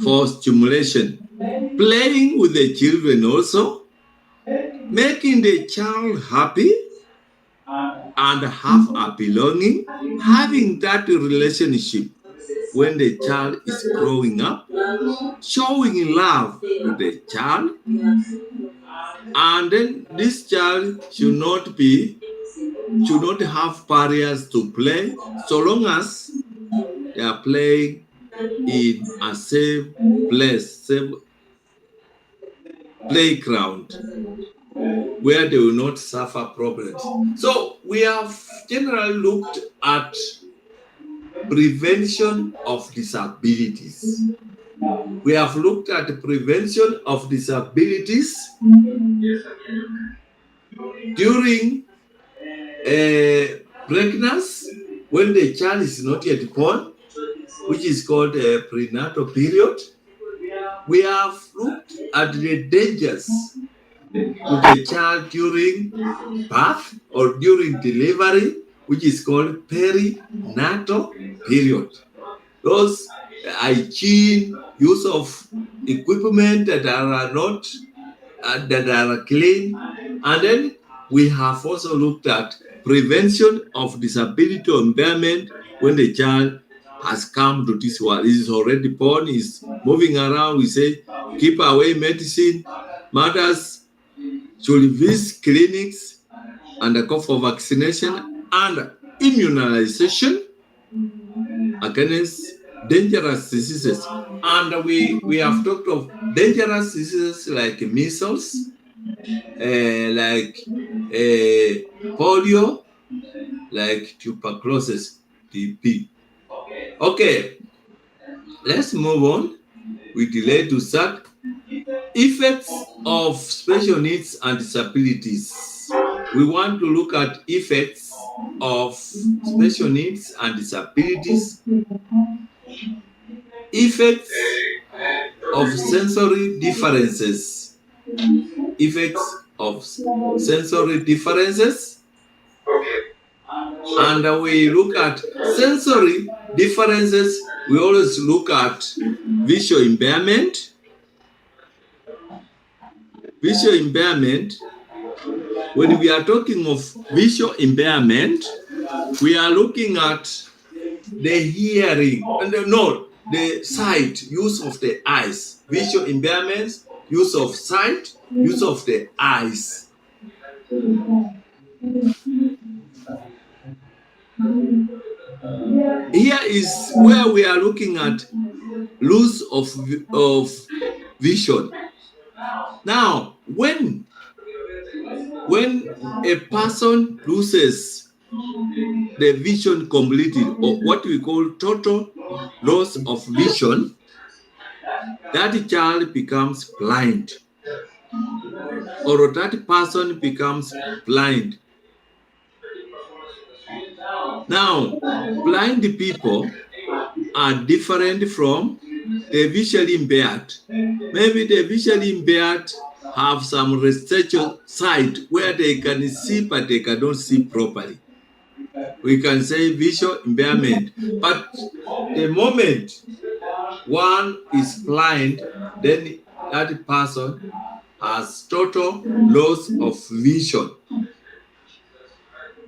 for stimulation. Playing with the children also, making the child happy and have a belonging, having that relationship when the child is growing up, showing love to the child, and then this child should not have barriers to play, so long as they are playing in a safe place, safe playground, where they will not suffer problems. So we have generally looked at prevention of disabilities. We have looked at the prevention of disabilities during pregnancy, when the child is not yet born, which is called a prenatal period. We have looked at the dangers to the child during birth or during delivery, which is called perinatal period. Those hygiene, use of equipment that are not that are clean, and then we have also looked at prevention of disability or impairment when the child has come to this world. He is already born, is moving around. We say keep away medicine. Mothers should visit clinics and go for vaccination and immunization against dangerous diseases. And we have talked of dangerous diseases like measles, like polio, like tuberculosis, TB. Okay, let's move on. We delay to start. Effects of special needs and disabilities. We want to look at effects of special needs and disabilities, effects of sensory differences, effects of sensory differences, and we look at sensory differences. We always look at visual impairment. Visual impairment, when we are talking of visual impairment, we are looking at the hearing, the sight, use of the eyes. Visual impairments, use of sight, use of the eyes. Here is where we are looking at loss of vision. Now, when a person loses the vision completely, or what we call total loss of vision, that child becomes blind, or that person becomes blind. Now, blind people are different from the visually impaired. Maybe the visually impaired have some residual sight where they can see, but they cannot see properly. We can say visual impairment. But the moment one is blind, then that person has total loss of vision.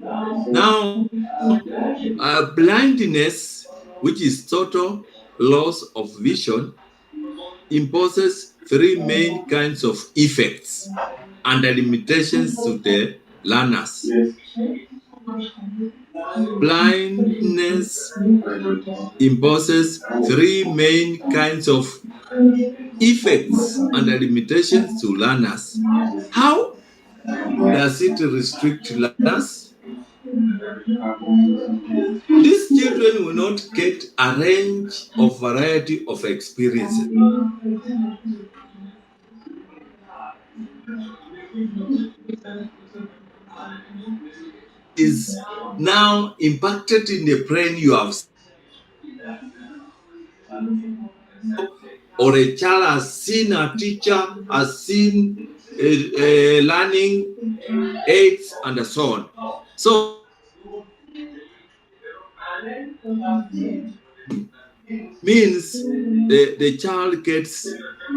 Now, blindness, which is total loss of vision, imposes three main kinds of effects and the limitations to the learners. Blindness imposes three main kinds of effects and the limitations to learners. How does it restrict learners? These children will not get a range of variety of experiences. Is now impacted in the brain you have, or a child has seen a teacher, has seen a learning aids and so on. So means the child gets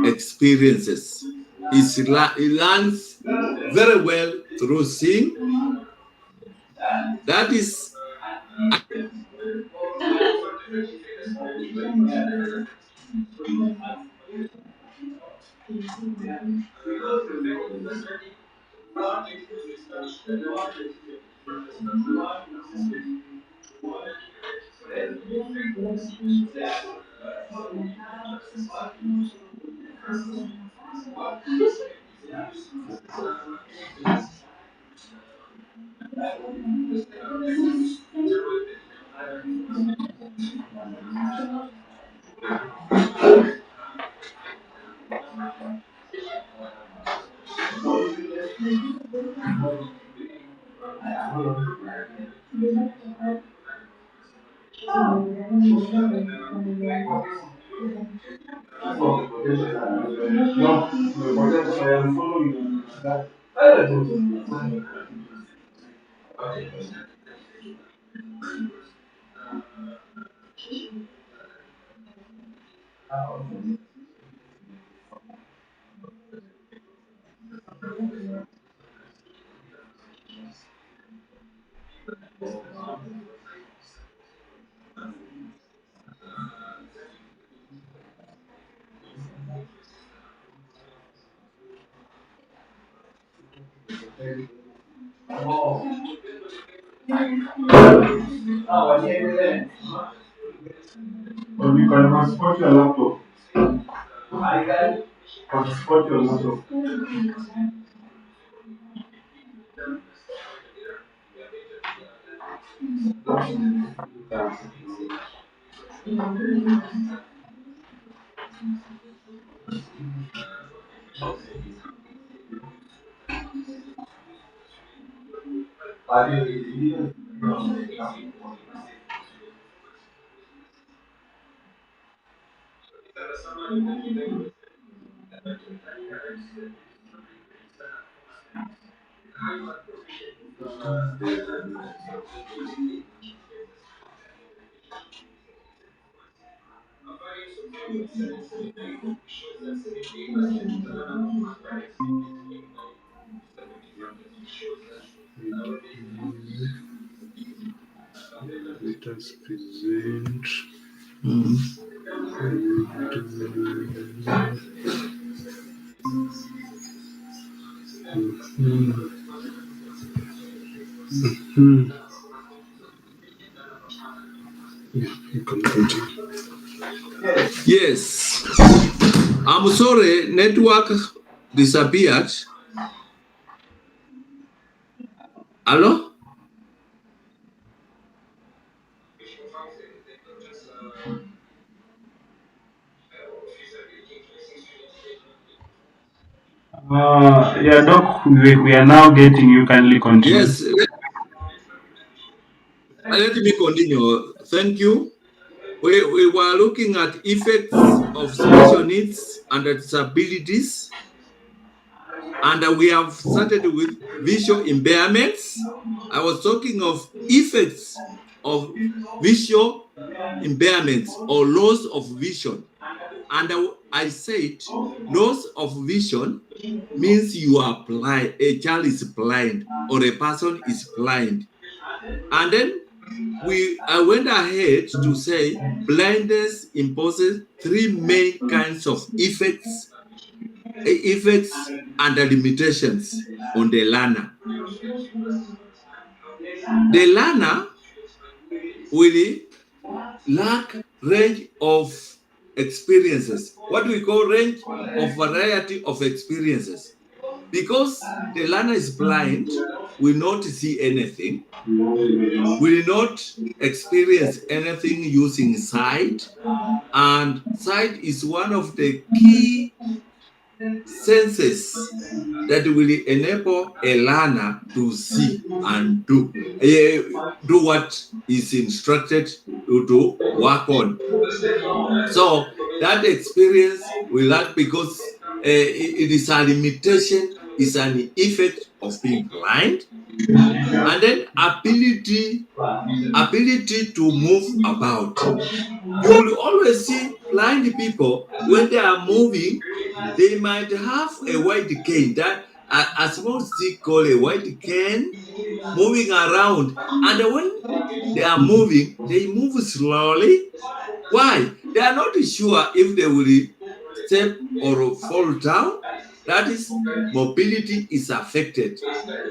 experiences. He learns very well through seeing. That is Or you can hotspot your laptop. Hotspot your laptop. Let us present. Yeah, you can continue. yes. I'm sorry, network disappeared. Hello? Yeah, Doc, we are now getting you. Kindly continue. Yes, let me continue. Thank you. We were looking at effects of special needs and disabilities, and we have started with visual impairments. I was talking of effects of visual impairments or loss of vision. And I said loss of vision means you are blind, a child is blind, or a person is blind. And then I went ahead to say blindness imposes three main kinds of effects and the limitations on the learner. The learner will lack range of experiences, what we call range of variety of experiences. Because the learner is blind, will not see anything, will not experience anything using sight, and sight is one of the key senses that will enable a learner to see and do what is instructed to work on. So that experience will lack because it is a limitation, is an effect of being blind, and then ability to move about. You will always see blind people when they are moving. They might have a white cane, that a small stick called a white cane, moving around, and when they are moving, they move slowly. Why? They are not sure if they will step or fall down. That is, mobility is affected.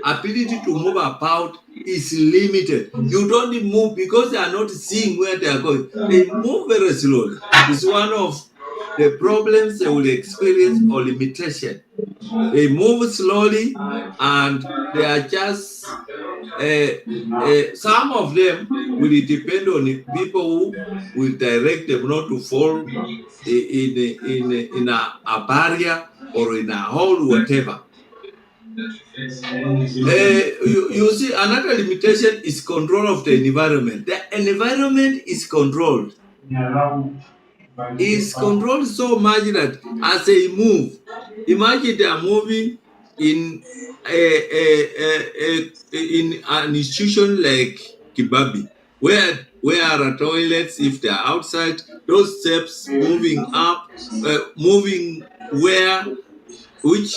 Ability to move about is limited. You don't move because they are not seeing where they are going. They move very slowly. It's one of the problems they will experience or limitation. They move slowly and they are just, some of them will depend on people who will direct them not to fall in a barrier or in a hole, whatever. You see, another limitation is control of the environment. The environment is controlled. Is controlled so much that as they move, imagine they are moving in in an institution like Kibabii, where are toilets if they are outside, those steps moving up, moving where, which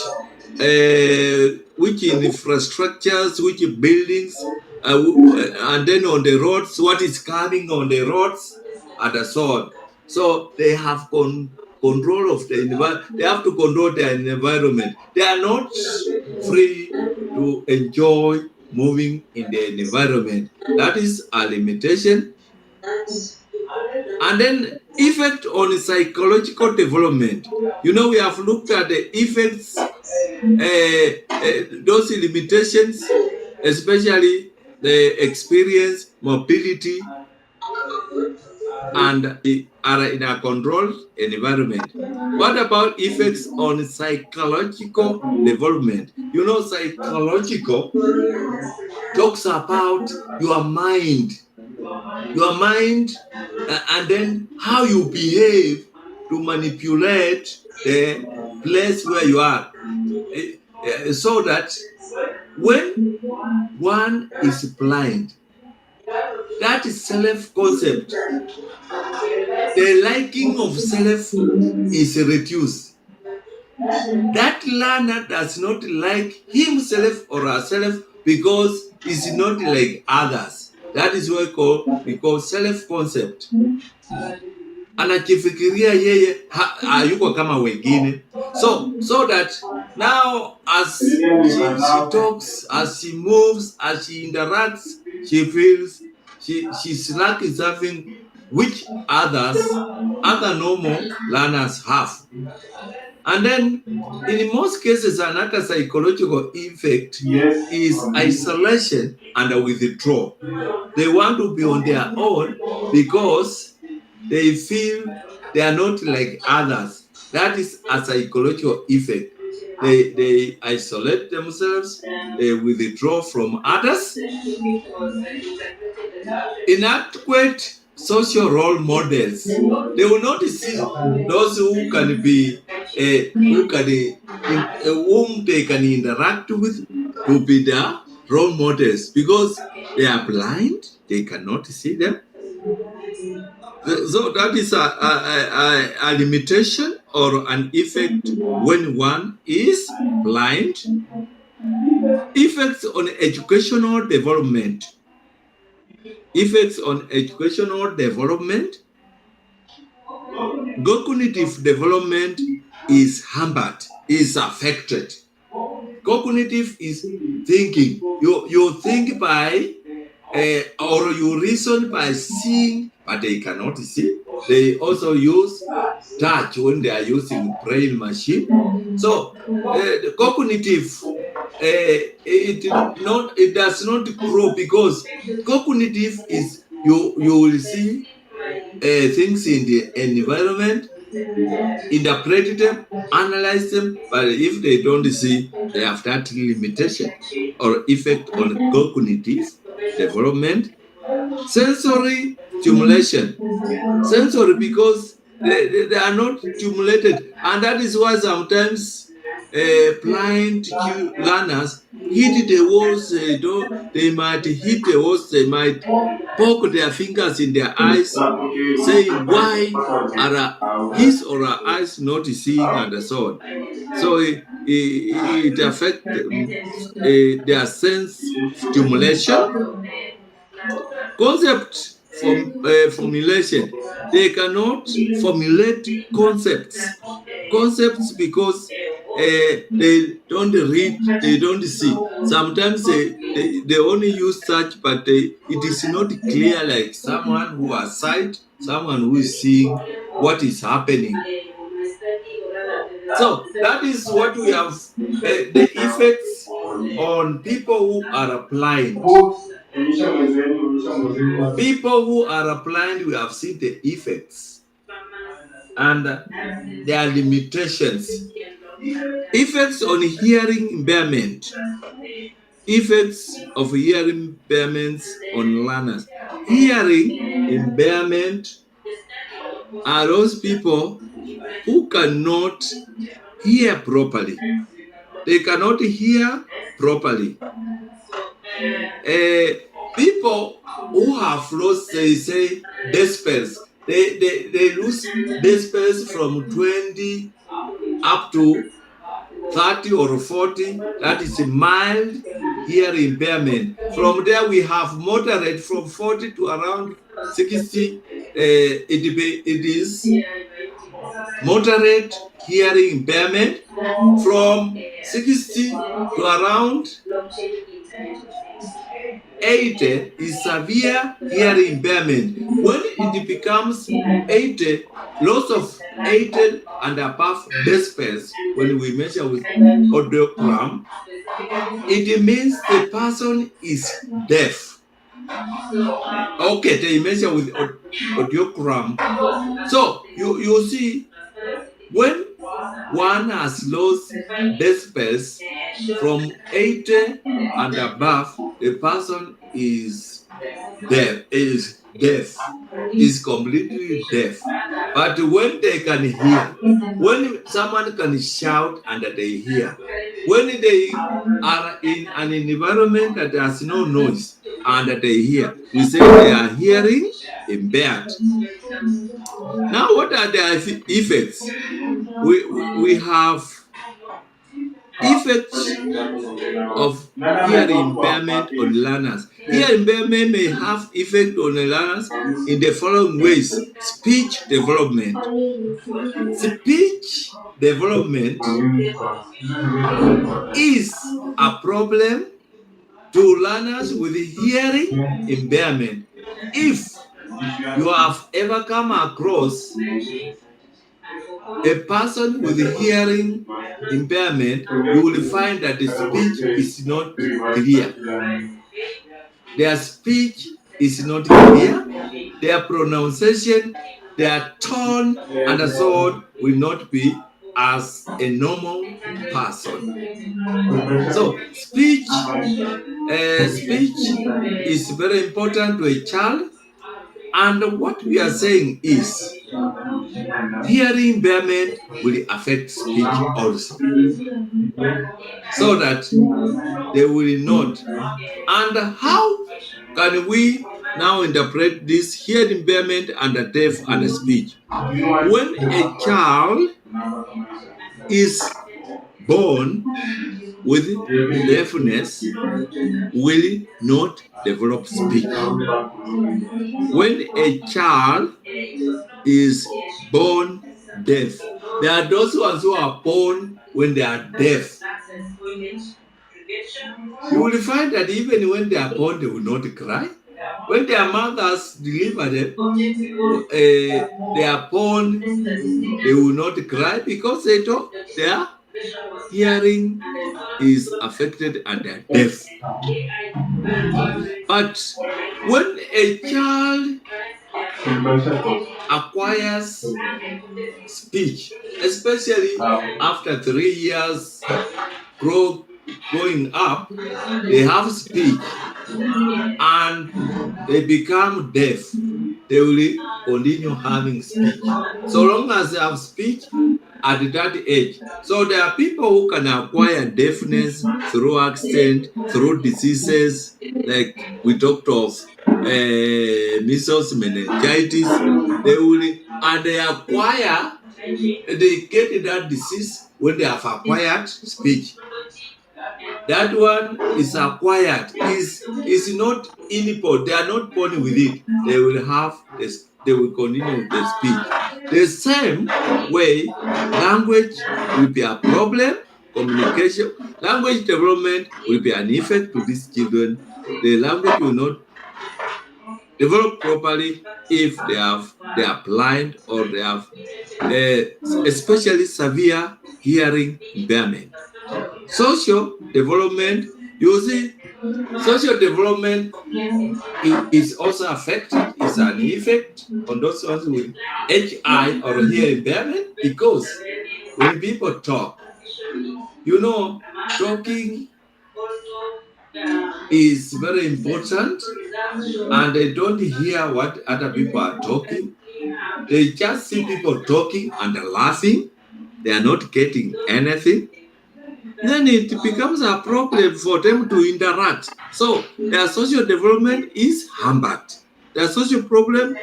infrastructures, which buildings, and then on the roads, what is coming on the roads, and so on. So they have control of the environment. They have to control their environment. They are not free to enjoy moving in the environment. That is a limitation. And then effect on psychological development. You know, we have looked at the effects, those limitations, especially the experience, mobility, and are in a controlled environment. What about effects on psychological development? You know, psychological talks about your mind, and then how you behave to manipulate the place where you are, so that when one is blind, that self-concept, the liking of self is reduced. That learner does not like himself or herself because he's not like others. That is what we call self-concept. Anajifikiria yeye hayuko kama wengine. So that now as she talks, as she moves, as she interacts, she feels she's lacking something which other normal learners have. And then in most cases, another psychological effect is isolation and withdrawal. They want to be on their own because they feel they are not like others. That is a psychological effect. They isolate themselves, they withdraw from others. Inadequate social role models. They will not see those who can be, whom they can interact with to be their role models because they are blind, they cannot see them. So that is a limitation or an effect when one is blind. Effects on educational development. Effects on educational development. Cognitive development is hampered, is affected. Cognitive is thinking. You think by, or you reason by seeing, but they cannot see. They also use touch when they are using braille machine. So the cognitive, it does not grow, because cognitive is you will see things in the environment, interpret them, analyze them, but if they don't see, they have that limitation or effect on cognitive development. Sensory stimulation. Sensory, because they are not stimulated, and that is why sometimes blind learners hit the walls. They might hit the walls, they might poke their fingers in their eyes, saying why are his or her eyes not seeing, and so on. So it affects their sense stimulation. Concept formulation. They cannot formulate concepts because they don't read, they don't see. Sometimes they only use search, but it is not clear, like someone who has sight, someone who is seeing what is happening. So that is what we have, the effects on people who are blind. People who are blind, we have seen the effects and their limitations. Effects on hearing impairment. Effects of hearing impairments on learners. Hearing impairment are those people who cannot hear properly. They cannot hear properly. People who have lost, they say, decibels, they lose decibels from 20 up to 30 or 40. That is a mild hearing impairment. From there, we have moderate from 40 to around 60. It is moderate hearing impairment. From 60 to around 80 is severe hearing impairment. When it becomes 80, loss of 80 and above decibels, when we measure with audiogram, it means the person is deaf. Okay, they measure with audiogram. So you see, when one has lost decibels from 80 and above, the person is is completely deaf. But when they can hear, when someone can shout and they hear, when they are in an environment that has no noise and they hear, we say they are hearing impaired. Now, what are the effects? We have effects of hearing impairment on learners. Hearing impairment may have effect on the learners in the following ways. Speech development. Speech development is a problem to learners with hearing impairment. If you have ever come across a person with hearing impairment, you will find that the speech is not clear. Their speech is not clear. Their pronunciation, their tone, and so on will not be as a normal person. So speech is very important to a child. And what we are saying is hearing impairment will affect speech also, so that they will not. And how can we now interpret this hearing impairment and deaf and speech? When a child is born with deafness, will not develop speech. When a child is born deaf, there are those ones who are born when they are deaf. You will find that even when they are born, they will not cry. when their mothers deliver them, they are born, they will not cry because their hearing is affected and they are deaf. But when a child acquires speech, especially after 3 years growing up, they have speech and they become deaf. They will continue having speech. So long as they have speech at that age. So there are people who can acquire deafness through accident, through diseases, like we talked of measles, meningitis. They get that disease when they have acquired speech. That one is acquired, is not inborn. They are not born with it. They will have this, they will continue with the speech. The same way, language will be a problem, communication, language development will be an effect to these children. The language will not develop properly if they are blind or they have especially severe hearing impairment. Social development, you see, social development is also affected, is an effect on those ones with HI or hearing impairment, because when people talk, talking is very important and they don't hear what other people are talking. They just see people talking and laughing. They are not getting anything. Then it becomes a problem for them to interact. So their social development is hampered. Their social problem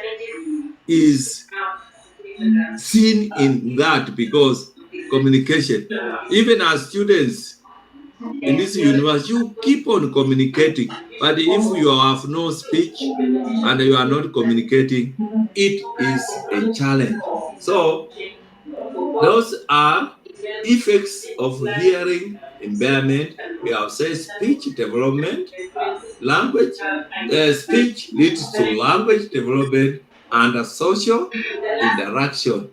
is seen in that because communication. Even as students in this university, you keep on communicating. But if you have no speech and you are not communicating, it is a challenge. So those are effects of hearing impairment. We have said speech development, language, speech leads to language development and social interaction.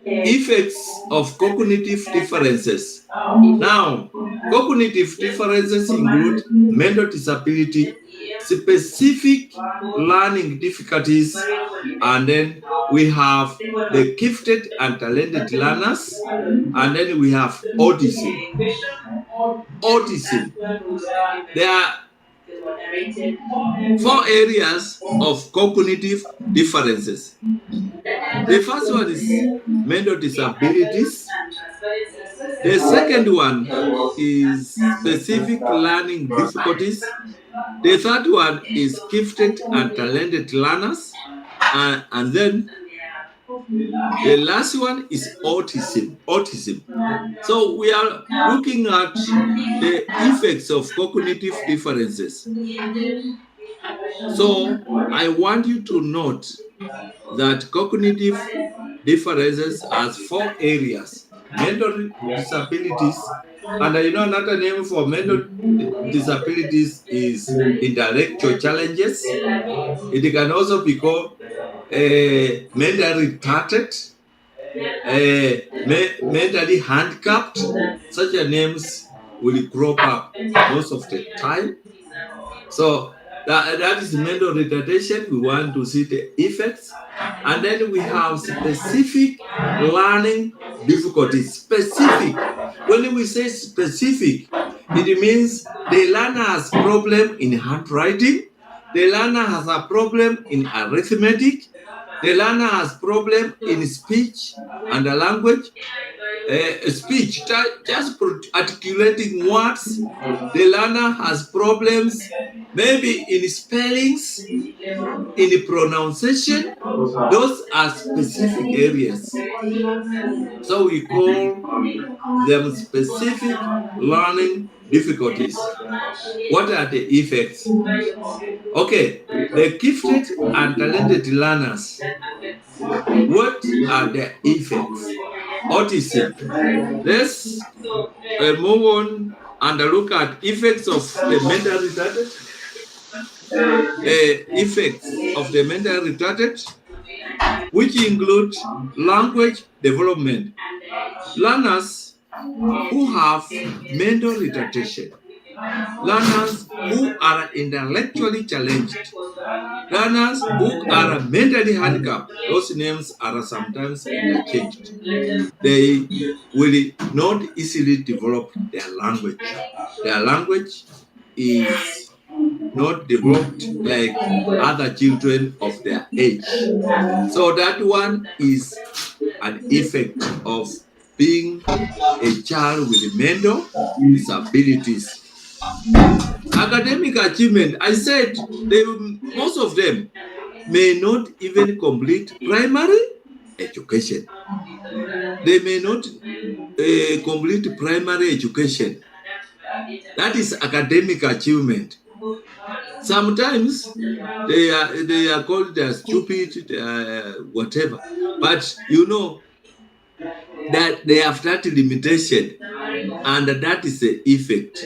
Effects of cognitive differences. Now, cognitive differences include mental disability, specific learning difficulties, and then we have the gifted and talented learners, and then we have autism. Autism. There are 4 areas of cognitive differences. The first one is mental disabilities. The second one is specific learning difficulties. The third one is gifted and talented learners. And then the last one is autism. So we are looking at the effects of cognitive differences. So I want you to note that cognitive differences has 4 areas: mental disabilities, and another name for mental disabilities is intellectual challenges. It can also be called mentally retarded, mentally handicapped. Such names will crop up most of the time. So that is mental retardation. We want to see the effects. And then we have specific learning difficulties. Specific. When we say specific, it means the learner has problem in handwriting. The learner has a problem in arithmetic. The learner has problem in speech and the language. Speech, just articulating words. The learner has problems maybe in spellings, in pronunciation. Those are specific areas. So we call them specific learning difficulties. What are the effects? Okay, the gifted and talented learners. What are the effects? Autism. Let's move on and look at effects of the mental retarded. effects of the mentally retarded, which include language development. Learners who have mental retardation, learners who are intellectually challenged, learners who are mentally handicapped. Those names are sometimes interchanged. They will not easily develop their language. Their language is not developed like other children of their age. So that one is an effect of being a child with mental disabilities. Academic achievement, I said most of them may not even complete primary education. They may not complete primary education. That is academic achievement. Sometimes they are called stupid, whatever. But you know that they have that limitation, and that is the effect.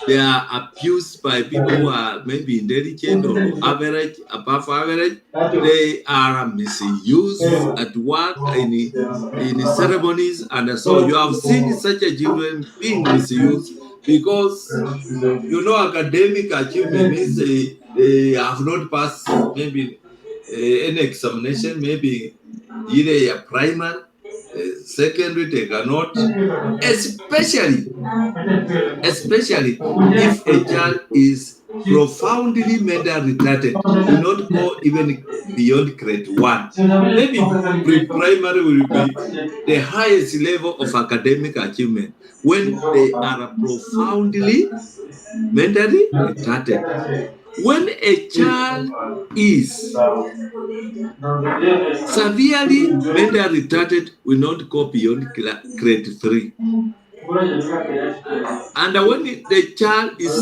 They are abused by people who are maybe intelligent or average, above average. They are misused at work in ceremonies, and so you have seen such a children being misused because you know academic achievement means they have not passed maybe any examination, maybe either a primary, secondary, they cannot, especially if a child is profoundly mentally retarded, will not go even beyond grade 1. Maybe pre-primary will be the highest level of academic achievement when they are profoundly mentally retarded. When a child is severely mentally retarded, will not go beyond grade 3. And when the child is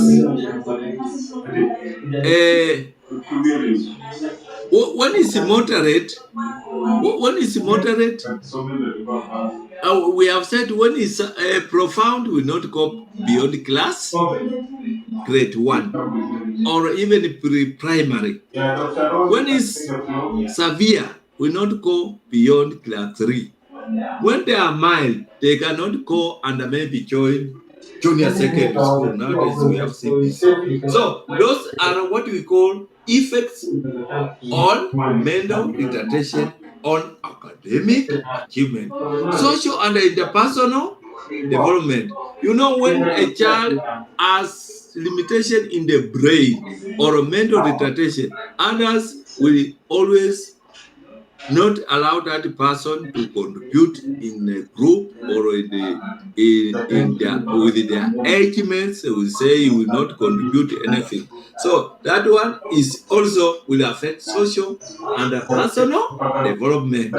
when is moderate, we have said when is profound will not go beyond class grade 1 or even pre-primary. When is severe will not go beyond class 3. When they are mild, they cannot go and maybe join junior secondary school. Nowadays we have CPC. So those are what we call effects on mental retardation, on academic achievement, social and interpersonal development. You know, when a child has limitation in the brain or a mental retardation, others will always not allow that person to contribute in a group or in their with their age mates. They will say he will not contribute anything. So that one is also will affect social and personal development.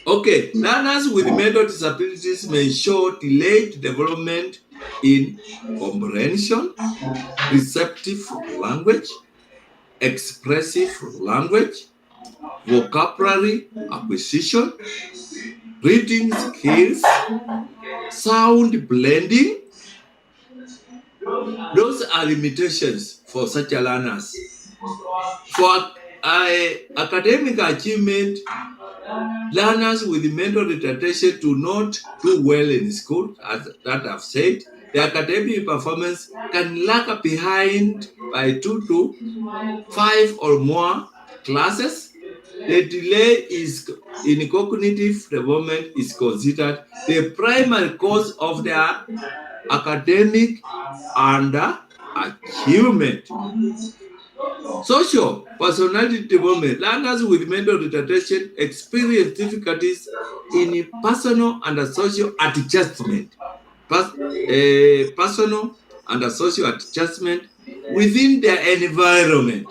Okay, learners with mental disabilities may show delayed development in comprehension, receptive language, expressive language, vocabulary acquisition, reading skills, sound blending. Those are limitations for such learners. For academic achievement, learners with mental retardation do not do well in school, as that I've said. The academic performance can lag behind by 2 to 5 or more classes. The delay in cognitive development is considered the primary cause of their academic underachievement. Social personality development. Learners with mental retardation experience difficulties in personal and social adjustment. Personal and social adjustment within their environment.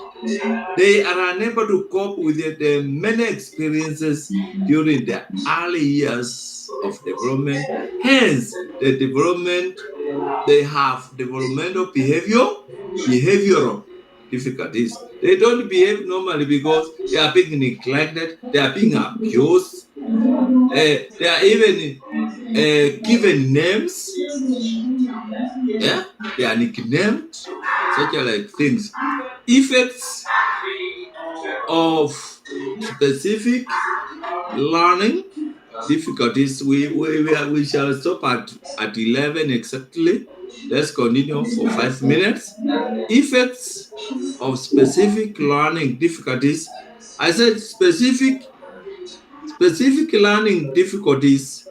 They are unable to cope with the many experiences during the early years of development. Hence, they have developmental behavioral difficulties. They don't behave normally because they are being neglected, they are being abused, they are even given names. Yeah, they are nicknamed. such like things. Effects of specific learning difficulties. We shall stop at 11 exactly. Let's continue for 5 minutes. Effects of specific learning difficulties. I said specific learning difficulties.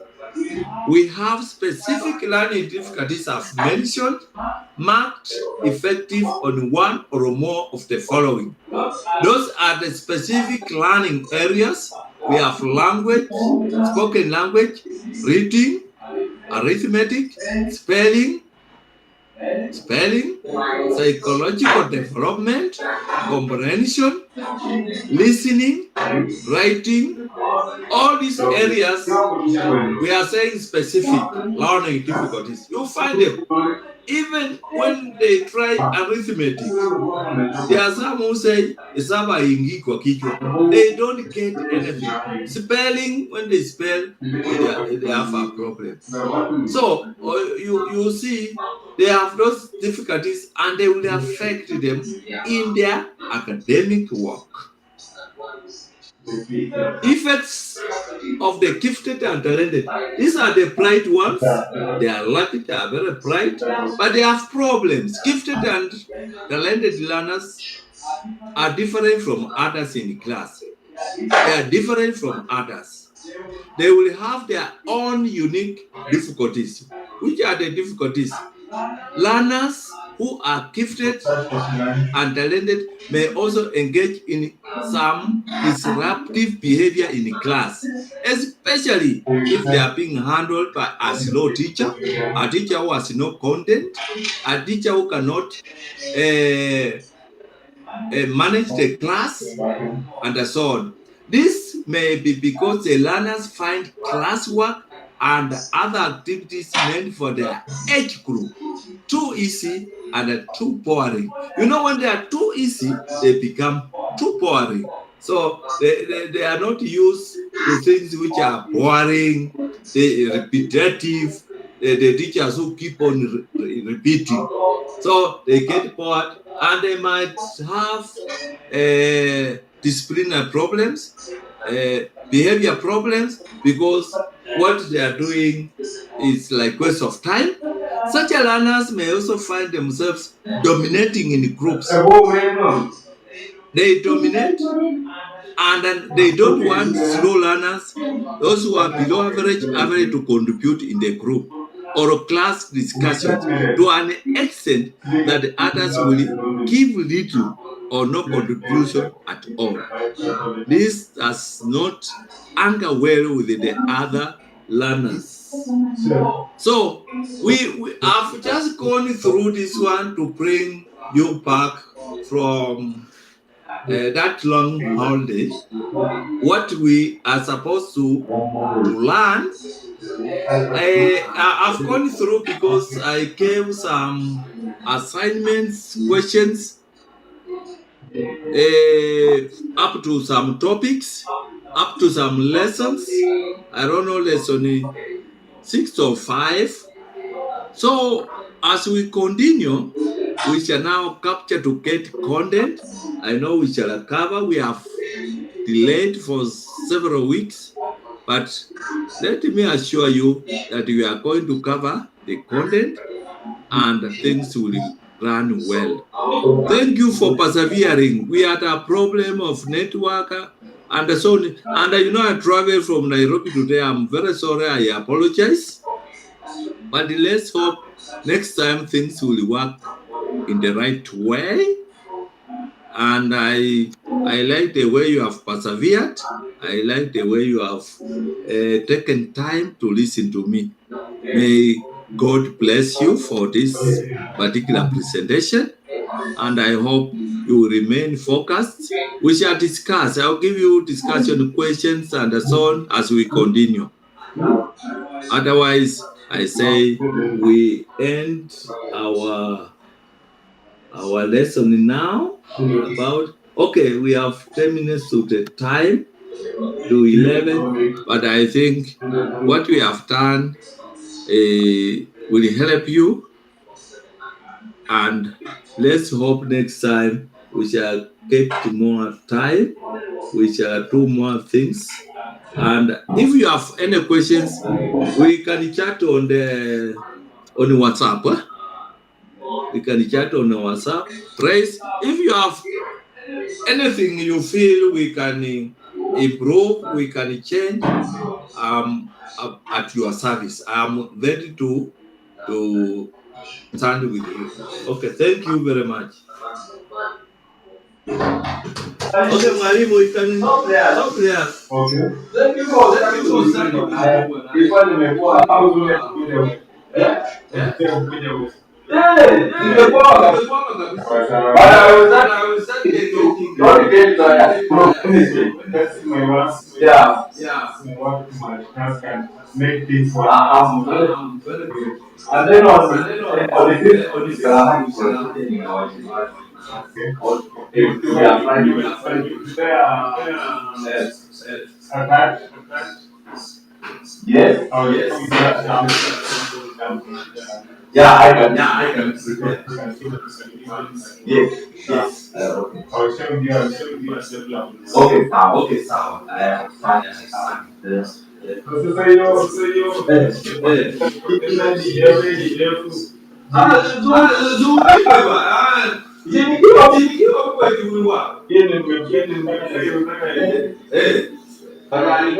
We have specific learning difficulties I've mentioned, marked effective on one or more of the following. Those are the specific learning areas. We have language, spoken language, reading, arithmetic, spelling, psychological development, comprehension, listening, writing. All these areas we are saying specific learning difficulties. You'll find them. Even when they try arithmetic, there are some who say they don't get anything. Spelling, when they spell, they have a problem. So you see, they have those difficulties and they will affect them in their academic work. Effects of the gifted and talented. These are the bright ones. They are lucky, they are very bright, but they have problems. Gifted and talented learners are different from others in the class. They are different from others. They will have their own unique difficulties. Which are the difficulties? Learners who are gifted and talented may also engage in some disruptive behavior in the class, especially if they are being handled by a slow teacher, a teacher who has no content, a teacher who cannot manage the class, and so on. This may be because the learners find classwork and other activities meant for their age group too easy and too boring. You know, when they are too easy, they become too boring. So they are not used to things which are boring, repetitive, the teachers who keep on repeating. So they get bored and they might have disciplinary problems, behavior problems, because what they are doing is like waste of time. Such learners may also find themselves dominating in groups. They dominate, and then they don't want slow learners, those who are below average, to contribute in the group or class discussions to an extent that the others will give little or no contribution at all. This does not anger well with the other learners. So we have just gone through this one to bring you back from that long holiday. What we are supposed to learn, I've gone through because I gave some assignments, questions, up to some topics, up to some lessons. I don't know, lesson 6 or 5. So as we continue, we shall now capture to get content. I know we shall cover. We have delayed for several weeks, but let me assure you that we are going to cover the content and things will run well. Thank you for persevering. We had a problem of network and so on. And you know, I traveled from Nairobi today. I'm very sorry. I apologize. But let's hope next time things will work in the right way. And I like the way you have persevered. I like the way you have taken time to listen to me. May God bless you for this particular presentation. And I hope you will remain focused. We shall discuss. I'll give you discussion questions and so on as we continue. Otherwise, I say we end our lesson now. About, okay, we have 10 minutes to the time to 11, but I think what we have done will help you, and let's hope next time we shall get more time. We shall do more things. And if you have any questions, we can chat on the WhatsApp. We can chat on the WhatsApp. Trace, if you have anything you feel we can improve, we can change, at your service. I'm ready to stand with you. Okay, thank you very much. Okay, Mwalimu, we can stop there. Okay. Thank you for Thank you for starting starting with with me. me. Before nimekuwa au Eh? Yeah? nimekuwa Nimekuwa kabisa. but I was But not I will start getting don't get tired. That's my work. Yeah. yeah. My work to multitask and make things work. I'm very I'm very good. and then And then on the fifth on the you can have fifth, in our Okay. if we are planning. Is there Yes. a card? Yes. Oh, yes. you got some. Yeah, I can. Yeah, I can prepare. Yes. Yes. Okay. I'll show you. I'll show you. Okay, now. Okay, sawa. I understand. Yes. Sasa hiyo But I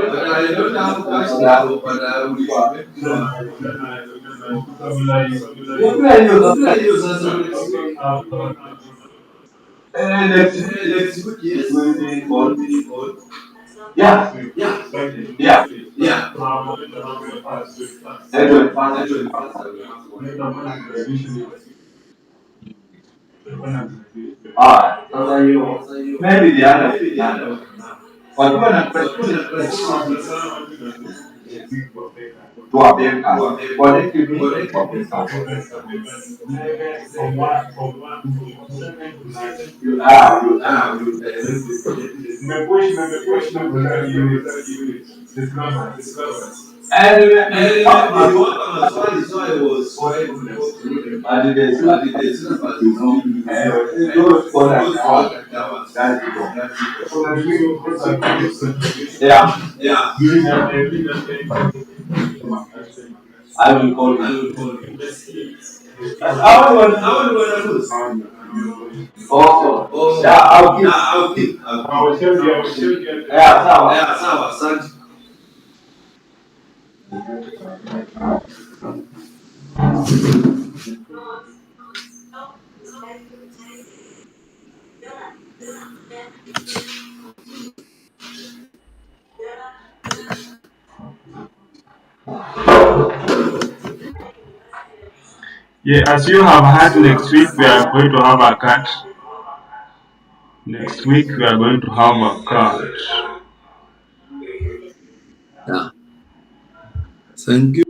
don't have cash now, but I will make sure. Next week, yes. Will be On. Yeah. Yeah. Yeah. Yeah. Edward, That's fast. really fast. I will have one. Alright. So maybe the other. Whatever the to appear as connect to me to public you are and And one was funny, so I was trying to go through them. and But it is not as you know, those yeah. yeah. I will call I you. will call you. I I will lose. Oh, yeah, I'll keep. Yeah, sawa. Yeah, sawa, asante. Yeah, as you have heard, next week we are going to have a cut. Next week we are going to have a cut. Yeah. Thank you.